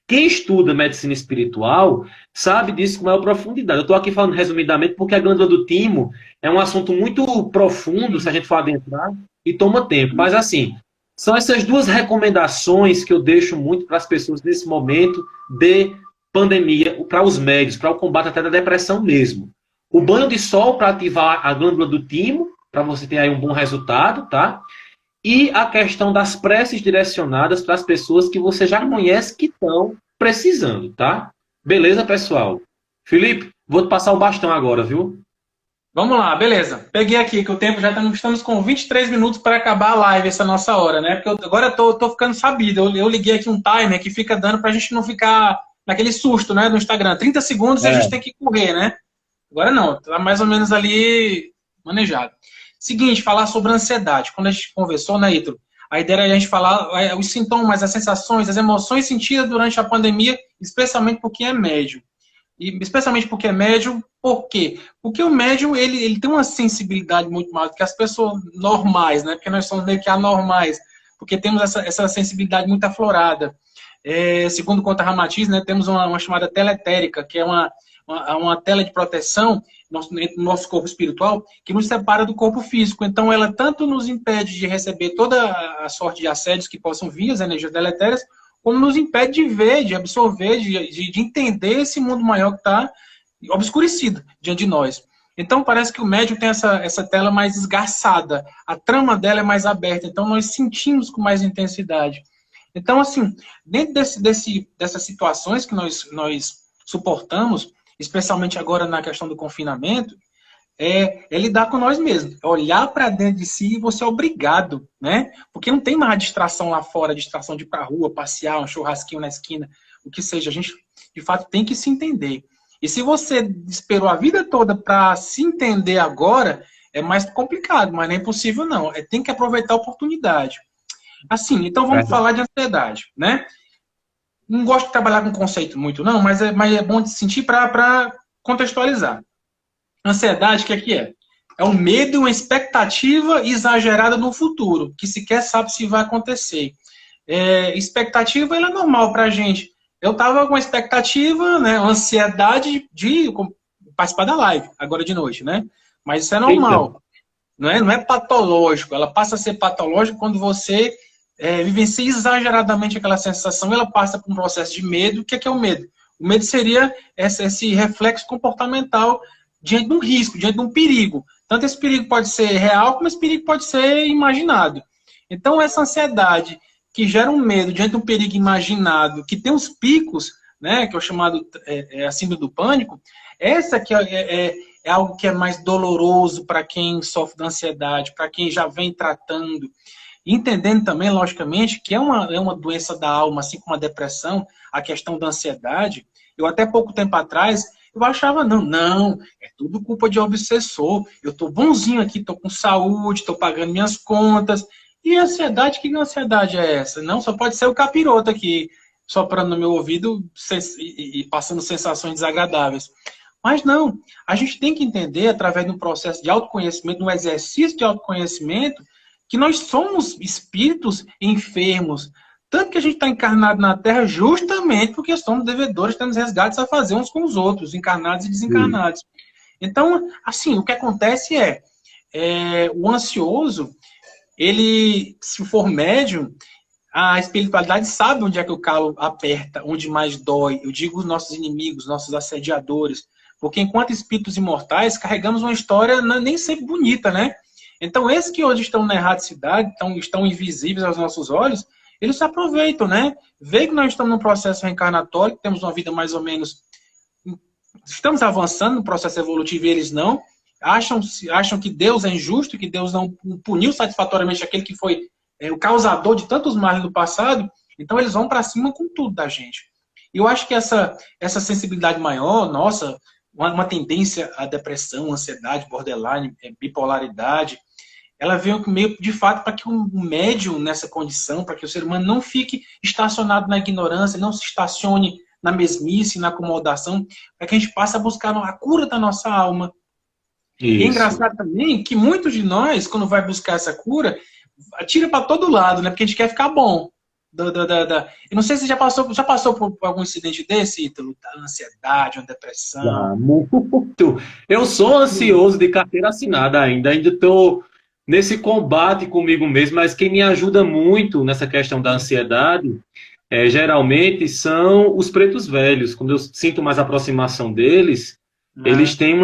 Quem estuda medicina espiritual sabe disso com maior profundidade. Eu estou aqui falando resumidamente porque a glândula do timo é um assunto muito profundo, se a gente for adentrar, e toma tempo. Mas, assim, são essas duas recomendações que eu deixo muito para as pessoas nesse momento de pandemia, para os médicos, para o combate até da depressão mesmo. O banho de sol para ativar a glândula do timo, para você ter aí um bom resultado, tá? E a questão das preces direcionadas para as pessoas que você já conhece que estão precisando, tá? Beleza, pessoal? Felipe, vou te passar o bastão agora, viu? Vamos lá, beleza. Peguei aqui, que o tempo já estamos com 23 minutos para acabar a live, essa nossa hora, né? Porque agora eu tô ficando sabido. Eu liguei aqui um timer que fica dando para a gente não ficar naquele susto, né? No Instagram. 30 segundos e a gente tem que correr, né? Agora não, tá mais ou menos ali manejado. Seguinte, falar sobre ansiedade. Quando a gente conversou, né, Ítalo? A ideia era a gente falar os sintomas, as sensações, as emoções sentidas durante a pandemia, especialmente por quem é médium. E especialmente porque é médium, por quê? Porque o médium, ele tem uma sensibilidade muito maior do que as pessoas normais, né? Porque nós somos meio que anormais, porque temos essa sensibilidade muito aflorada. Segundo conta Ramatiz, né, temos uma chamada teletérica, que é uma tela de proteção no nosso corpo espiritual que nos separa do corpo físico. Então, ela tanto nos impede de receber toda a sorte de assédios que possam vir, as energias deletérias, como nos impede de ver, de absorver, de entender esse mundo maior que está obscurecido diante de nós. Então, parece que o médium tem essa tela mais esgarçada, a trama dela é mais aberta, então nós sentimos com mais intensidade. Então, assim, dentro dessas situações que nós suportamos, especialmente agora na questão do confinamento, é lidar com nós mesmos, é olhar para dentro de si e você é obrigado, né? Porque não tem mais distração lá fora, distração de ir para a rua, passear, um churrasquinho na esquina, o que seja. A gente, de fato, tem que se entender. E se você esperou a vida toda para se entender agora, é mais complicado, mas não é impossível, não. Tem que aproveitar a oportunidade. Assim, então vamos falar de ansiedade, né? Não gosto de trabalhar com conceito muito, não, mas é bom de sentir para contextualizar. Ansiedade, o que é? É um medo e uma expectativa exagerada no futuro, que sequer sabe se vai acontecer. Expectativa, ela é normal para a gente. Eu estava com expectativa, né, ansiedade de participar da live, agora de noite, né? Mas isso é normal. Não é patológico. Ela passa a ser patológico quando você vivencia exageradamente aquela sensação, ela passa por um processo de medo. O que é o medo? O medo seria esse reflexo comportamental diante de um risco, diante de um perigo. Tanto esse perigo pode ser real, como esse perigo pode ser imaginado. Então, essa ansiedade que gera um medo diante de um perigo imaginado, que tem os picos, né, que é o chamado a síndrome do pânico, essa que é algo que é mais doloroso para quem sofre de ansiedade, para quem já vem tratando. Entendendo também, logicamente, que é uma doença da alma, assim como a depressão, a questão da ansiedade. Eu até pouco tempo atrás, eu achava, não, é tudo culpa de obsessor. Eu estou bonzinho aqui, estou com saúde, estou pagando minhas contas. E ansiedade, que ansiedade é essa? Não, só pode ser o capiroto aqui, soprando no meu ouvido e passando sensações desagradáveis. Mas não, a gente tem que entender, através de um processo de autoconhecimento, um exercício de autoconhecimento, que nós somos espíritos enfermos. Tanto que a gente está encarnado na Terra justamente porque somos devedores, temos resgates a fazer uns com os outros, encarnados e desencarnados. Então, assim, o que acontece o ansioso, ele, se for médium, a espiritualidade sabe onde é que o calo aperta, onde mais dói. Eu digo os nossos inimigos, nossos assediadores. Porque enquanto espíritos imortais, carregamos uma história nem sempre bonita, né? Então, esses que hoje estão na erradicidade, estão invisíveis aos nossos olhos, eles se aproveitam, né? Vê que nós estamos num processo reencarnatório, que temos uma vida mais ou menos... Estamos avançando no processo evolutivo e eles não. Acham que Deus é injusto, que Deus não puniu satisfatoriamente aquele que foi o causador de tantos males do passado. Então, eles vão para cima com tudo da gente. E eu acho que essa sensibilidade maior, nossa, uma tendência à depressão, ansiedade, borderline, bipolaridade, ela veio meio, de fato, para que o médium nessa condição, para que o ser humano não fique estacionado na ignorância, não se estacione na mesmice, na acomodação, para que a gente passe a buscar a cura da nossa alma. E é Isso. engraçado também que muitos de nós, quando vai buscar essa cura, atira para todo lado, né? Porque a gente quer ficar bom. Eu não sei se já passou por algum incidente desse, Ítalo? Da ansiedade, uma depressão. Ah, muito. Eu sou ansioso de carteira assinada ainda estou nesse combate comigo mesmo, mas quem me ajuda muito nessa questão da ansiedade, geralmente são os pretos velhos. Quando eu sinto mais aproximação deles, eles têm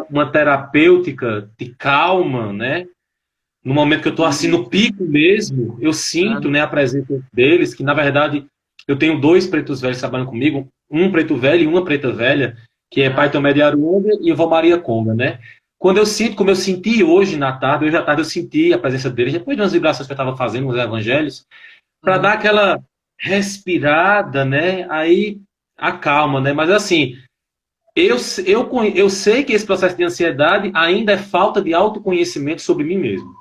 uma terapêutica de calma, né? No momento que eu estou assim no pico mesmo, eu sinto, né, a presença deles, que na verdade eu tenho dois pretos velhos trabalhando comigo, um preto velho e uma preta velha, que é Pai Tomé de Aruanda e Vó Maria Conga, né? Quando eu sinto, como eu senti hoje na tarde, hoje à tarde eu senti a presença deles, depois de umas vibrações que eu estava fazendo nos evangelhos, para dar aquela respirada, né? Aí acalma, né? Mas assim, eu sei que esse processo de ansiedade ainda é falta de autoconhecimento sobre mim mesmo.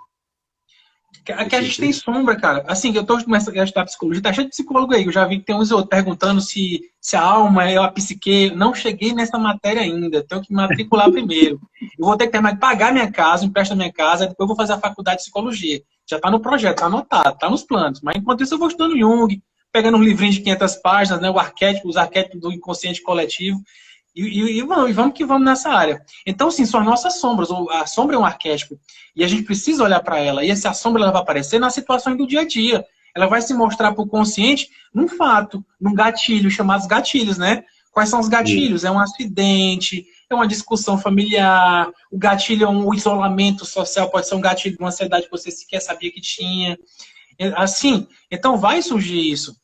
Que a gente tem sombra, cara. Assim, eu estou começando a estudar psicologia, tá cheio de psicólogo aí. Eu já vi que tem uns outros perguntando se a alma é a psique. Não cheguei nessa matéria ainda. Tenho que me matricular primeiro. Eu vou ter que terminar de pagar minha casa, emprestar minha casa, depois eu vou fazer a faculdade de psicologia. Já está no projeto, está anotado, está nos planos. Mas enquanto isso eu vou estudando Jung, pegando um livrinho de 500 páginas, né, os arquétipos do inconsciente coletivo. E vamos que vamos nessa área. Então, sim, são as nossas sombras. A sombra é um arquétipo. E a gente precisa olhar para ela. E essa sombra ela vai aparecer nas situações do dia a dia. Ela vai se mostrar para o consciente num fato, num gatilho, chamados gatilhos, né? Quais são os gatilhos? É um acidente, é uma discussão familiar, o gatilho é um isolamento social, pode ser um gatilho de uma ansiedade que você sequer sabia que tinha. Assim, então vai surgir isso.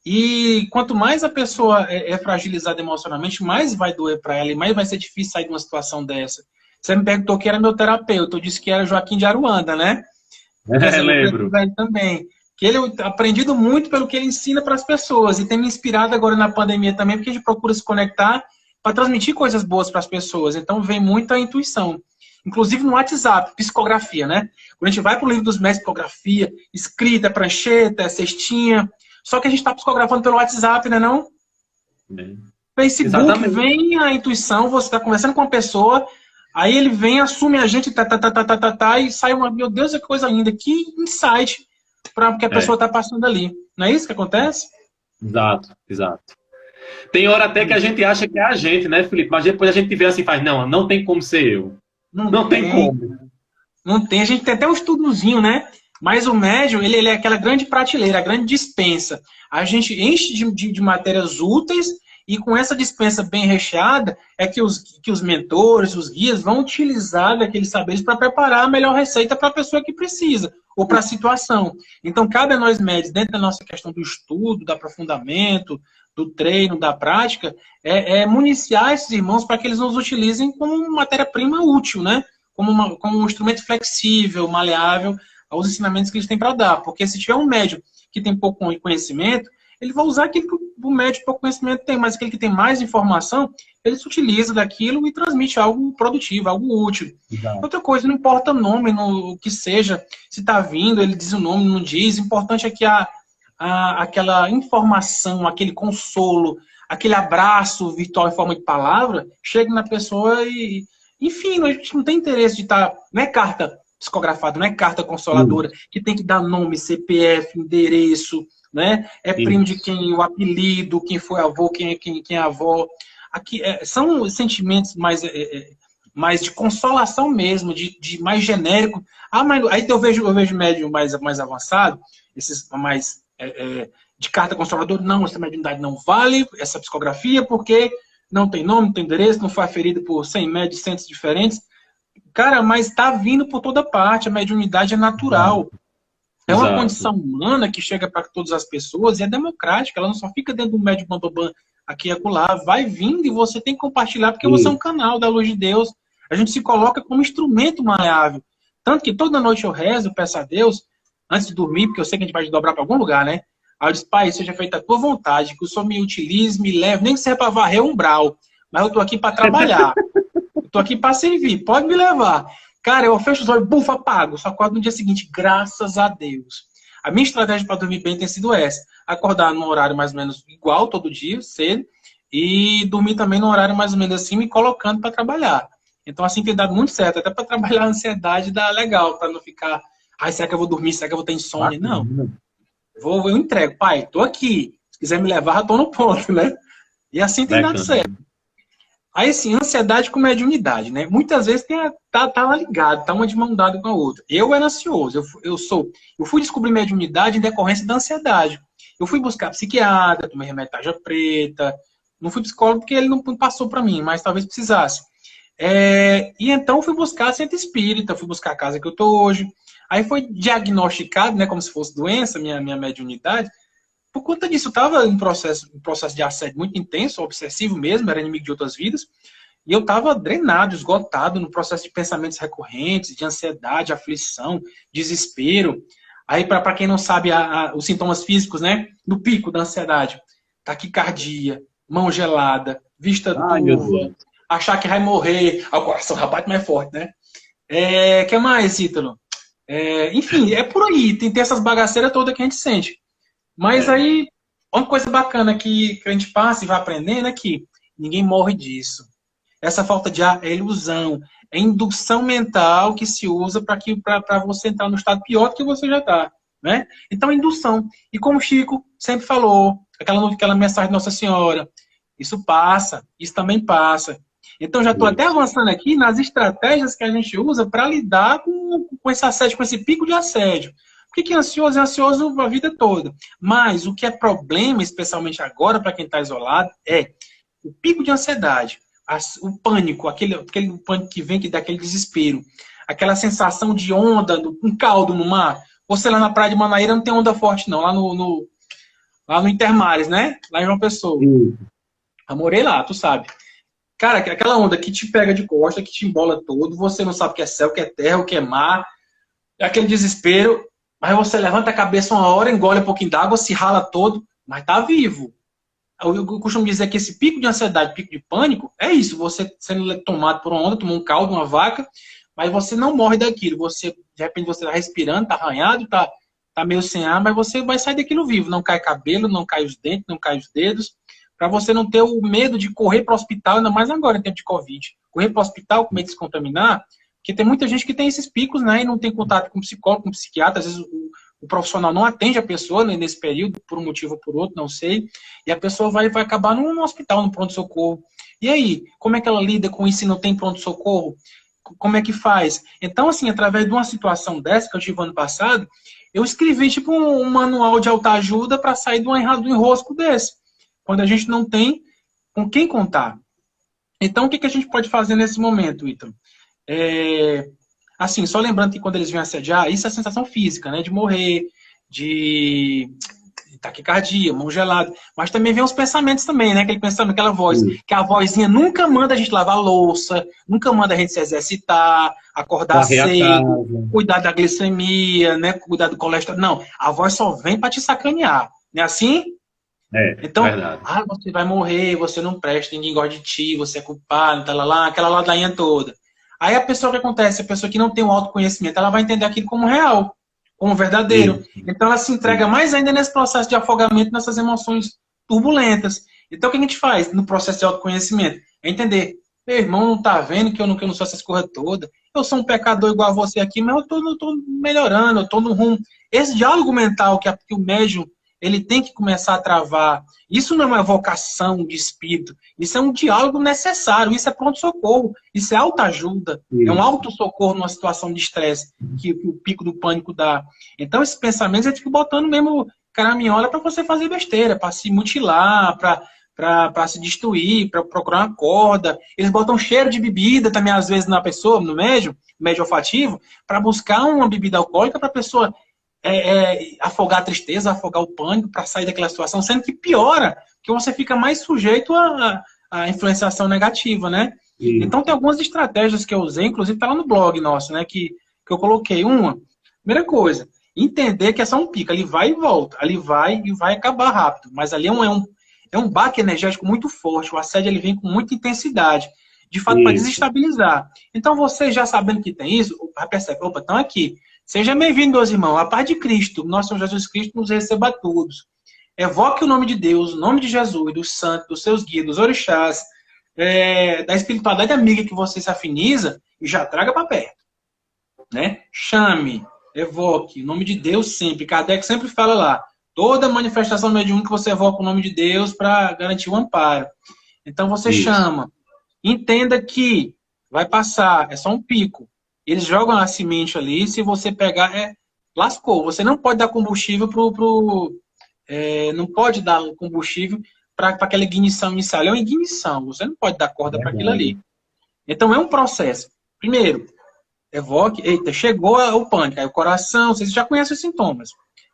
E quanto mais a pessoa é fragilizada emocionalmente, mais vai doer para ela e mais vai ser difícil sair de uma situação dessa. Você me perguntou que era meu terapeuta, eu disse que era Joaquim de Aruanda, né? Lembro. Também. Que ele aprendido muito pelo que ele ensina para as pessoas e tem me inspirado agora na pandemia também, porque a gente procura se conectar para transmitir coisas boas para as pessoas. Então vem muita intuição. Inclusive no WhatsApp, psicografia, né? Quando a gente vai para o livro dos mestres, psicografia, escrita, prancheta, cestinha. Só que a gente está psicografando pelo WhatsApp, né não? Facebook, exatamente. Vem a intuição, você está conversando com uma pessoa, aí ele vem, assume a gente, e sai uma, meu Deus, que coisa linda, que insight para o que a pessoa está passando ali. Não é isso que acontece? Exato. Tem hora até que a gente acha que é a gente, né, Felipe? Mas depois a gente vê assim e faz, não tem como ser eu. Não tem como. Não tem, a gente tem até um estudozinho, né? Mas o médium, ele é aquela grande prateleira, a grande dispensa. A gente enche de matérias úteis e com essa dispensa bem recheada é que os mentores, os guias vão utilizar daqueles saberes para preparar a melhor receita para a pessoa que precisa ou para a situação. Então, cabe a nós médios, dentro da nossa questão do estudo, do aprofundamento, do treino, da prática, municiar esses irmãos para que eles nos utilizem como matéria-prima útil, né? Como um instrumento flexível, maleável, aos ensinamentos que eles têm para dar. Porque se tiver um médium que tem pouco conhecimento, ele vai usar aquilo que o médium de pouco conhecimento tem, mas aquele que tem mais informação, ele se utiliza daquilo e transmite algo produtivo, algo útil. Exato. Outra coisa, não importa o nome, o que seja, se está vindo, ele diz o nome, não diz, o importante é que aquela informação, aquele consolo, aquele abraço virtual em forma de palavra, chegue na pessoa e, enfim, a gente não tem interesse de estar, não é carta psicografado, não é carta consoladora, que tem que dar nome, CPF, endereço, né? É primo de quem, o apelido, quem foi avô, quem é avó. Aqui, são sentimentos mais de consolação mesmo, de mais genérico. Mas aí eu vejo médium mais avançado, esses mais de carta consoladora, não, essa mediunidade não vale, essa psicografia, porque não tem nome, não tem endereço, não foi aferido por 100 médios de centros diferentes. Cara, mas está vindo por toda parte, a mediunidade é natural. É uma condição humana que chega para todas as pessoas e é democrática, ela não só fica dentro do médium bambambam aqui e acolá, vai vindo e você tem que compartilhar, porque você é um canal da luz de Deus. A gente se coloca como instrumento maleável. Tanto que toda noite eu rezo, peço a Deus, antes de dormir, porque eu sei que a gente vai dobrar para algum lugar, né? Aí eu disse, Pai, seja feita a tua vontade, que o Senhor me utilize, me leve, nem que seja para varrer o umbral, mas eu estou aqui para trabalhar. Tô aqui para servir, pode me levar. Cara, eu fecho os olhos, bufa, apago. Só acordo no dia seguinte, graças a Deus. A minha estratégia para dormir bem tem sido essa. Acordar num horário mais ou menos igual todo dia, cedo. e dormir também no horário mais ou menos assim, me colocando para trabalhar. Então, assim, tem dado muito certo. Até para trabalhar a ansiedade dá legal, para não ficar, ai, será que eu vou dormir? Será que eu vou ter insônia? Não. Eu entrego, pai, tô aqui. Se quiser me levar, eu tô no ponto, né? E assim tem dado certo. Aí, assim, ansiedade com mediunidade, né? Muitas vezes tá ligado, tá uma de mão dada com a outra. Eu era ansioso, eu fui descobrir mediunidade em decorrência da ansiedade. Eu fui buscar psiquiatra, tomei remédio tarja preta, não fui psicólogo porque ele não passou para mim, mas talvez precisasse. E então fui buscar centro espírita, fui buscar a casa que eu tô hoje. Aí foi diagnosticado, né, como se fosse doença, minha mediunidade. Por conta disso, eu estava em processo de assédio muito intenso, obsessivo mesmo, era inimigo de outras vidas, e eu estava drenado, esgotado no processo de pensamentos recorrentes, de ansiedade, aflição, desespero. Aí, para quem não sabe, os sintomas físicos, né, do pico da ansiedade, taquicardia, mão gelada, vista turva, achar que vai morrer, o coração bate mais forte, né? Que mais, Ítalo? Enfim, é por aí, tem essas bagaceiras todas que a gente sente. Mas aí, uma coisa bacana que a gente passa e vai aprendendo é que ninguém morre disso. Essa falta de ar é ilusão, é indução mental que se usa para você entrar no estado pior do que você já está. Né? Então, é indução. E como o Chico sempre falou, aquela mensagem de Nossa Senhora, isso passa, isso também passa. Então, já estou até avançando aqui nas estratégias que a gente usa para lidar com esse assédio, com esse pico de assédio. Por que é ansioso? É ansioso a vida toda. Mas o que é problema, especialmente agora, para quem está isolado, é o pico de ansiedade, o pânico, aquele pânico que vem, que dá aquele desespero, aquela sensação de onda, um caldo no mar. Você lá na praia de Manaíra não tem onda forte, não. Lá no Intermares, né? Lá em João Pessoa. Eu morei lá, tu sabe. Cara, aquela onda que te pega de costa, que te embola todo, você não sabe o que é céu, o que é terra, o que é mar, é aquele desespero. Mas você levanta a cabeça uma hora, engole um pouquinho d'água, se rala todo, mas tá vivo. Eu costumo dizer que esse pico de ansiedade, pico de pânico, é isso. Você sendo tomado por uma onda, tomou um caldo, uma vaca, mas você não morre daquilo. De repente você tá respirando, tá arranhado, tá meio sem ar, mas você vai sair daquilo vivo. Não cai cabelo, não cai os dentes, não cai os dedos. Para você não ter o medo de correr para o hospital, ainda mais agora em tempo de Covid. Correr para o hospital com medo de se contaminar. Porque tem muita gente que tem esses picos, né, e não tem contato com psicólogo, com psiquiatra, às vezes o profissional não atende a pessoa, né, nesse período, por um motivo ou por outro, não sei, e a pessoa vai acabar no hospital, no pronto-socorro. E aí, como é que ela lida com isso se não tem pronto-socorro? Como é que faz? Então, assim, através de uma situação dessa que eu tive ano passado, eu escrevi tipo um manual de autoajuda para sair de um enrosco desse, quando a gente não tem com quem contar. Então, o que a gente pode fazer nesse momento, Ítalo? Assim, só lembrando que quando eles vêm assediar, isso é a sensação física, né? De morrer, de taquicardia, mão gelada. Mas também vem os pensamentos também, né? Aquele pensamento, aquela voz. Que a vozinha nunca manda a gente lavar a louça, nunca manda a gente se exercitar, acordar cedo, cuidar da glicemia, né? Cuidar do colesterol. Não, a voz só vem para te sacanear. Não é assim? Então, você vai morrer, você não presta, ninguém gosta de ti, você é culpado, aquela ladainha toda. Aí a pessoa, o que acontece? A pessoa que não tem um autoconhecimento, ela vai entender aquilo como real, como verdadeiro. Então ela se entrega mais ainda nesse processo de afogamento, nessas emoções turbulentas. Então o que a gente faz no processo de autoconhecimento? É entender, meu irmão não tá vendo que eu não sou essas coisas todas. Eu sou um pecador igual a você aqui, mas eu tô melhorando, eu tô no rumo. Esse diálogo mental que o médium ele tem que começar a travar. Isso não é uma vocação de espírito. Isso é um diálogo necessário. Isso é pronto-socorro. Isso é autoajuda. É um auto-socorro numa situação de estresse que o pico do pânico dá. Então, esses pensamentos, eles ficam botando mesmo caraminhola para você fazer besteira, para se mutilar, para se destruir, para procurar uma corda. Eles botam cheiro de bebida também, às vezes, na pessoa, no médio olfativo, para buscar uma bebida alcoólica para a pessoa afogar a tristeza, afogar o pânico, para sair daquela situação, sendo que piora, que você fica mais sujeito à influenciação negativa, né? Então tem algumas estratégias que eu usei, inclusive tá lá no blog nosso, né? Que eu coloquei. Primeira coisa, entender que é só um pico, ali vai e volta, ali vai e vai acabar rápido, mas ali é um baque energético muito forte, o assédio ele vem com muita intensidade, de fato para desestabilizar. Então você já sabendo que tem isso, já percebe, opa, estão aqui. Seja bem-vindo, meus irmãos. A paz de Cristo, nosso Senhor Jesus Cristo, nos receba a todos. evoque o nome de Deus, o nome de Jesus, dos santos, dos seus guias, dos orixás, da espiritualidade amiga que você se afiniza, e já traga para perto. Né? Chame, evoque, o nome de Deus sempre. Kardec sempre fala lá, toda manifestação mediúnica você evoca o nome de Deus para garantir o amparo. Então você chama. Entenda que vai passar, é só um pico. Eles jogam a semente ali, se você pegar, lascou. Você não pode dar combustível não pode dar combustível para aquela ignição inicial. É uma ignição, você não pode dar corda para aquilo ali. Então é um processo. Primeiro, evoque, eita, chegou o pânico, aí o coração, vocês já conhecem os sintomas.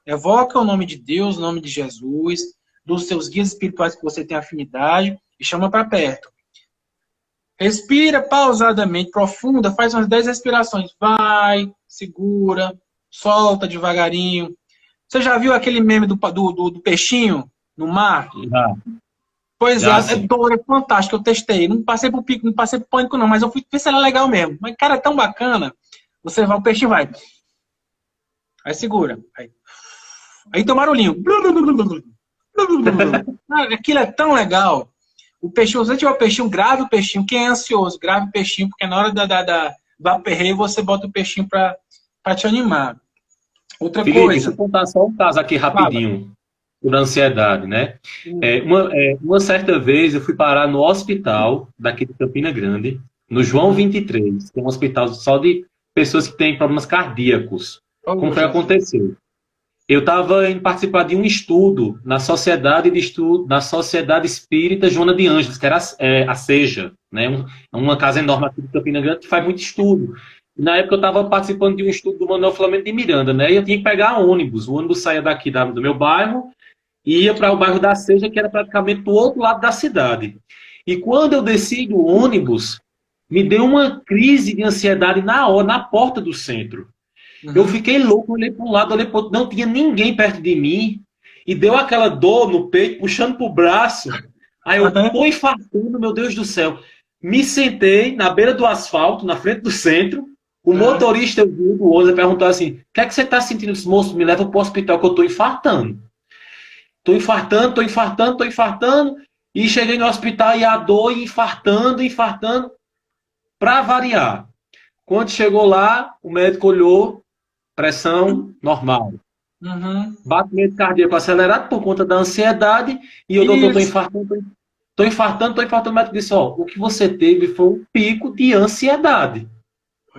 Evoca o nome de Deus, o nome de Jesus, dos seus guias espirituais que você tem afinidade, e chama para perto. Respira pausadamente, profunda, faz umas 10 respirações. Vai, segura, solta devagarinho. Você já viu aquele meme do peixinho no mar? Já. Pois é fantástico, eu testei. Não passei por pico, não passei por pânico, não, mas eu fui ver se era legal mesmo. Mas, cara, é tão bacana. Você vai, o peixe vai. Aí segura. Aí tem um barulhinho. Aquilo é tão legal. O peixinho, se você tiver o peixinho, grave o peixinho. Quem é ansioso, grave o peixinho, porque na hora do aperreio você bota o peixinho pra te animar. Outra Felipe, coisa. deixa eu contar só um caso aqui rapidinho. Por ansiedade, né? Uma certa vez eu fui parar no hospital daqui de Campina Grande, no João 23, que é um hospital só de pessoas que têm problemas cardíacos. Como foi que aconteceu? Eu estava indo participar de um estudo na Sociedade Espírita Joana de Ângeles, que era a SEJA, né? Uma casa enorme aqui de Campina Grande que faz muito estudo. E na época eu estava participando de um estudo do Manuel Flamengo de Miranda, né? E eu tinha que pegar ônibus. O ônibus saía daqui do meu bairro e ia para o bairro da Seja, que era praticamente do outro lado da cidade. E quando eu desci do ônibus, me deu uma crise de ansiedade na hora, na porta do centro. Eu fiquei louco, olhei para um lado, olhei para o outro, não tinha ninguém perto de mim, e deu aquela dor no peito, puxando para o braço. Aí eu tô infartando, meu Deus do céu. Me sentei na beira do asfalto, na frente do centro. O motorista do ônibus perguntou assim: o que é que você está sentindo? Esse moço me leva para o hospital que eu estou infartando. Tô infartando. E cheguei no hospital e a dor infartando. Para variar. Quando chegou lá, o médico olhou, pressão normal. Batimento cardíaco acelerado por conta da ansiedade. E eu tô infartando. O médico disse: ó, o que você teve foi um pico de ansiedade.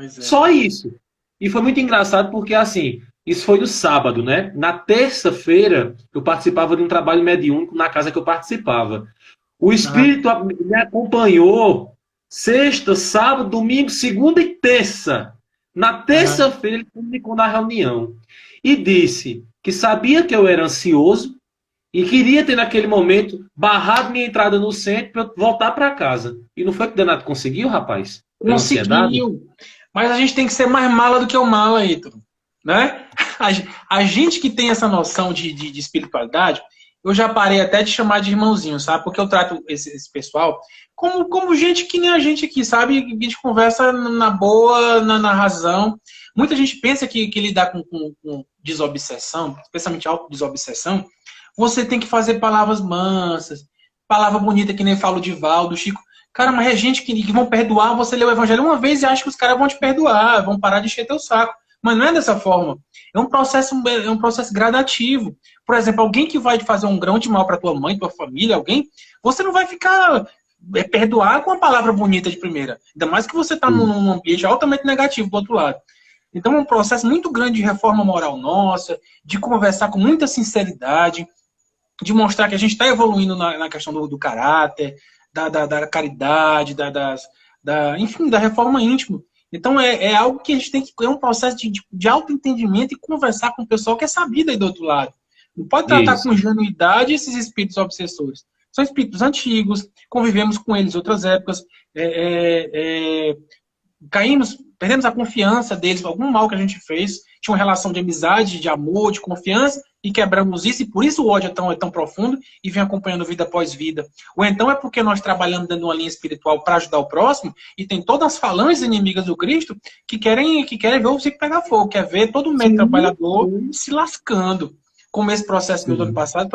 Só isso. E foi muito engraçado porque, assim, isso foi no sábado, né? Na terça-feira, eu participava de um trabalho mediúnico na casa que eu participava. O espírito me acompanhou sexta, sábado, domingo, segunda e terça. Na terça-feira, ele comunicou na reunião. E disse que sabia que eu era ansioso e queria ter, naquele momento, barrado minha entrada no centro para eu voltar para casa. E não foi que o danado conseguiu, rapaz? Conseguiu. Mas a gente tem que ser mais mala do que o mala, Ítalo. Né? A gente que tem essa noção de espiritualidade, eu já parei até de chamar de irmãozinho, sabe? Porque eu trato esse pessoal como gente que nem a gente aqui, sabe? A gente conversa na boa, na razão. Muita gente pensa que lidar com desobsessão, especialmente autodesobsessão, você tem que fazer palavras mansas, palavra bonita que nem falo de Valdo, Chico. Cara, mas é gente que vão perdoar, você lê o evangelho uma vez e acha que os caras vão te perdoar, vão parar de encher teu saco. Mas não é dessa forma. É um processo gradativo. Por exemplo, alguém que vai fazer um grão de mal para tua mãe, tua família, alguém, você não vai ficar perdoar com uma palavra bonita de primeira. Ainda mais que você está num ambiente altamente negativo do outro lado. Então é um processo muito grande de reforma moral nossa, de conversar com muita sinceridade, de mostrar que a gente está evoluindo na questão do caráter, da caridade, enfim, da reforma íntima. Então é algo que a gente tem que... É um processo de autoentendimento e conversar com o pessoal que é sabido aí do outro lado. Não pode tratar com ingenuidade esses espíritos obsessores. São espíritos antigos, convivemos com eles em outras épocas, perdemos a confiança deles, algum mal que a gente fez, tinha uma relação de amizade, de amor, de confiança, e quebramos isso, e por isso o ódio é tão profundo e vem acompanhando vida após vida. Ou então é porque nós trabalhamos dentro de uma linha espiritual para ajudar o próximo, e tem todas as falanges inimigas do Cristo que querem ver o circo pegar fogo, quer ver todo o meio trabalhador se lascando. como esse processo meu do ano passado,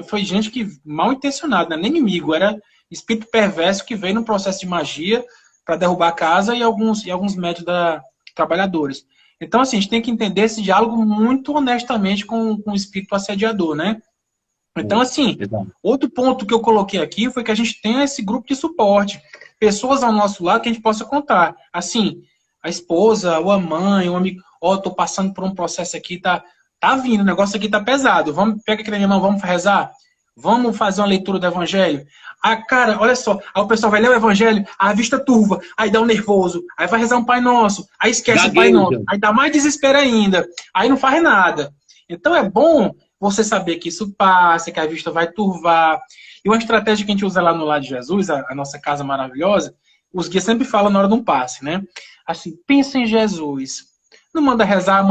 foi gente que mal intencionada, né? Nem inimigo, era espírito perverso que veio num processo de magia para derrubar a casa e alguns médios trabalhadores. Então, assim, a gente tem que entender esse diálogo muito honestamente com o espírito assediador, né? Então, assim, outro ponto que eu coloquei aqui foi que a gente tem esse grupo de suporte, pessoas ao nosso lado que a gente possa contar. Assim, a esposa, ou a mãe, o amigo, tô passando por um processo aqui, tá vindo, o negócio aqui tá pesado. Pega aqui na minha mão, vamos rezar? Vamos fazer uma leitura do evangelho? Ah, cara, olha só, aí o pessoal vai ler o evangelho, a vista turva, aí dá um nervoso, aí vai rezar um Pai Nosso, aí esquece o Pai Nosso, aí dá mais desespero ainda, aí não faz nada. Então é bom você saber que isso passa, que a vista vai turvar. E uma estratégia que a gente usa lá no Lar de Jesus, a nossa casa maravilhosa, os guias sempre falam na hora de um passe, né? Assim, pensa em Jesus. Não manda rezar,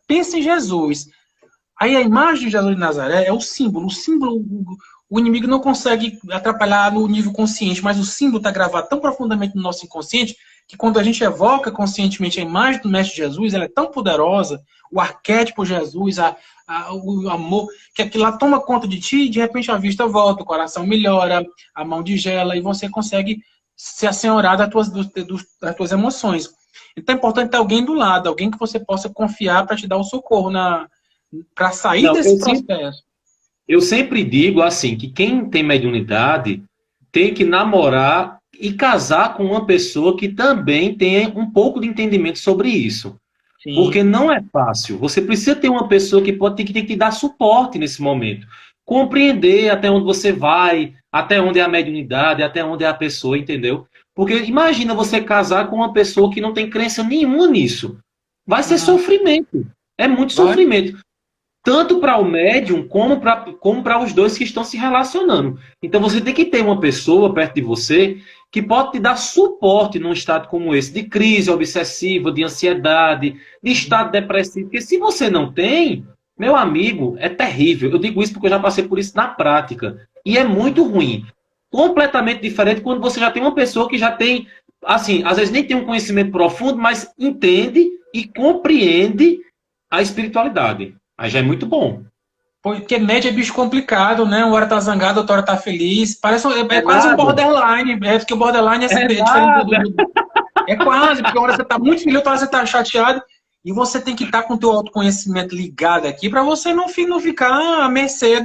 pensa em Jesus. Aí a imagem de Jesus de Nazaré é o símbolo. O inimigo não consegue atrapalhar no nível consciente, mas o símbolo está gravado tão profundamente no nosso inconsciente que quando a gente evoca conscientemente a imagem do Mestre Jesus, ela é tão poderosa, o arquétipo Jesus, o amor, que aquilo lá toma conta de ti e de repente a vista volta, o coração melhora, a mão digela e você consegue se assenhorar das tuas emoções. Então é importante ter alguém do lado, alguém que você possa confiar para te dar o socorro para sair desse processo. Eu sempre digo assim, que quem tem mediunidade tem que namorar e casar com uma pessoa que também tenha um pouco de entendimento sobre isso. Sim. Porque não é fácil. Você precisa ter uma pessoa que tem que te dar suporte nesse momento. Compreender até onde você vai, até onde é a mediunidade, até onde é a pessoa, entendeu? Porque imagina você casar com uma pessoa que não tem crença nenhuma nisso. Vai ser sofrimento. É muito sofrimento. Tanto para o médium, como para os dois que estão se relacionando. Então você tem que ter uma pessoa perto de você que pode te dar suporte num estado como esse, de crise obsessiva, de ansiedade, de estado depressivo. Porque se você não tem, meu amigo, é terrível. Eu digo isso porque eu já passei por isso na prática. E é muito ruim. Completamente diferente quando você já tem uma pessoa que já tem, assim, às vezes nem tem um conhecimento profundo, mas entende e compreende a espiritualidade. Aí já é muito bom. Porque média é bicho complicado, né? Uma hora tá zangado, outra hora tá feliz. Parece quase um borderline. Porque o borderline é diferente do... É quase, porque uma hora você tá muito feliz, outra hora você tá chateado. E você tem que estar com o teu autoconhecimento ligado aqui para você não ficar à mercê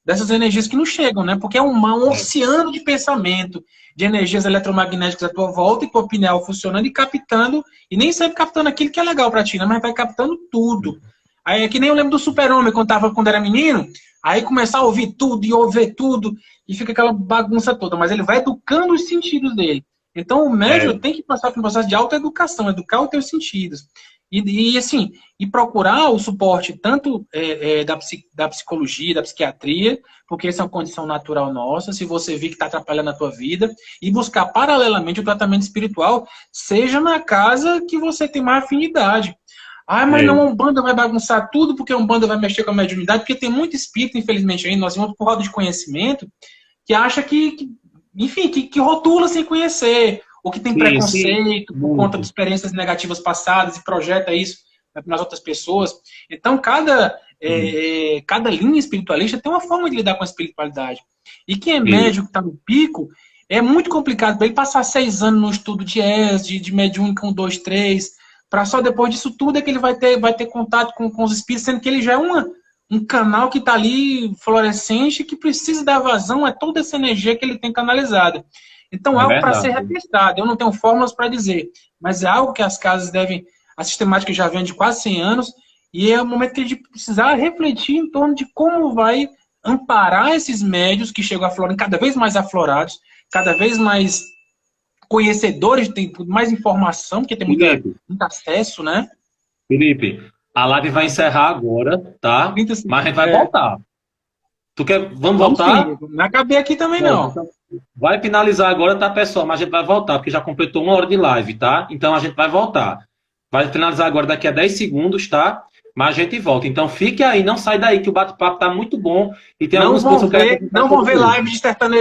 dessas energias que não chegam, né? Porque é um oceano de pensamento, de energias eletromagnéticas à tua volta e tua pineal funcionando e captando, e nem sempre captando aquilo que é legal para ti, né? Mas vai captando tudo. Aí é que nem eu lembro do Super-Homem, quando era menino, aí começar a ouvir tudo e ouvir tudo, e fica aquela bagunça toda, mas ele vai educando os sentidos dele. Então o médium tem que passar por um processo de autoeducação, educar os teus sentidos. E procurar o suporte tanto da psicologia, da psiquiatria, porque essa é uma condição natural nossa, se você vir que está atrapalhando a tua vida, e buscar paralelamente o tratamento espiritual, seja na casa que você tem mais afinidade. Ah, mas não, a Umbanda vai bagunçar tudo, porque a Umbanda vai mexer com a mediunidade, porque tem muito espírito, infelizmente, aí, nós vamos por roda de conhecimento, que acha que rotula sem conhecer, ou que tem preconceito por conta de experiências negativas passadas e projeta isso nas outras pessoas. Então, cada linha espiritualista tem uma forma de lidar com a espiritualidade. E quem é médium, que está no pico, é muito complicado para ele passar 6 anos no estudo de ES, de mediúnica 1, 2, 3, para só depois disso tudo é que ele vai ter contato com os espíritos, sendo que ele já é um canal que está ali fluorescente, que precisa dar vazão a toda essa energia que ele tem canalizada. Então, é algo para ser repensado. Eu não tenho fórmulas para dizer, mas é algo que as casas devem... A sistemática já vem de quase 100 anos, e é o momento que a gente precisar refletir em torno de como vai amparar esses médios que chegam aflorando, cada vez mais aflorados, cada vez mais conhecedores, tem mais informação, porque tem muito acesso, né? Felipe, a live vai encerrar agora, tá? Mas a gente vai voltar. Vamos voltar? Sim. Não acabei aqui também, não. Então, vai finalizar agora, tá, pessoal? Mas a gente vai voltar, porque já completou 1 hora de live, tá? Então a gente vai voltar. Vai finalizar agora daqui a 10 segundos, tá? Mas a gente volta. Então fique aí, não sai daí, que o bate-papo tá muito bom. E tem alguns pontos que eu quero... Não vão ver live de sertanejo.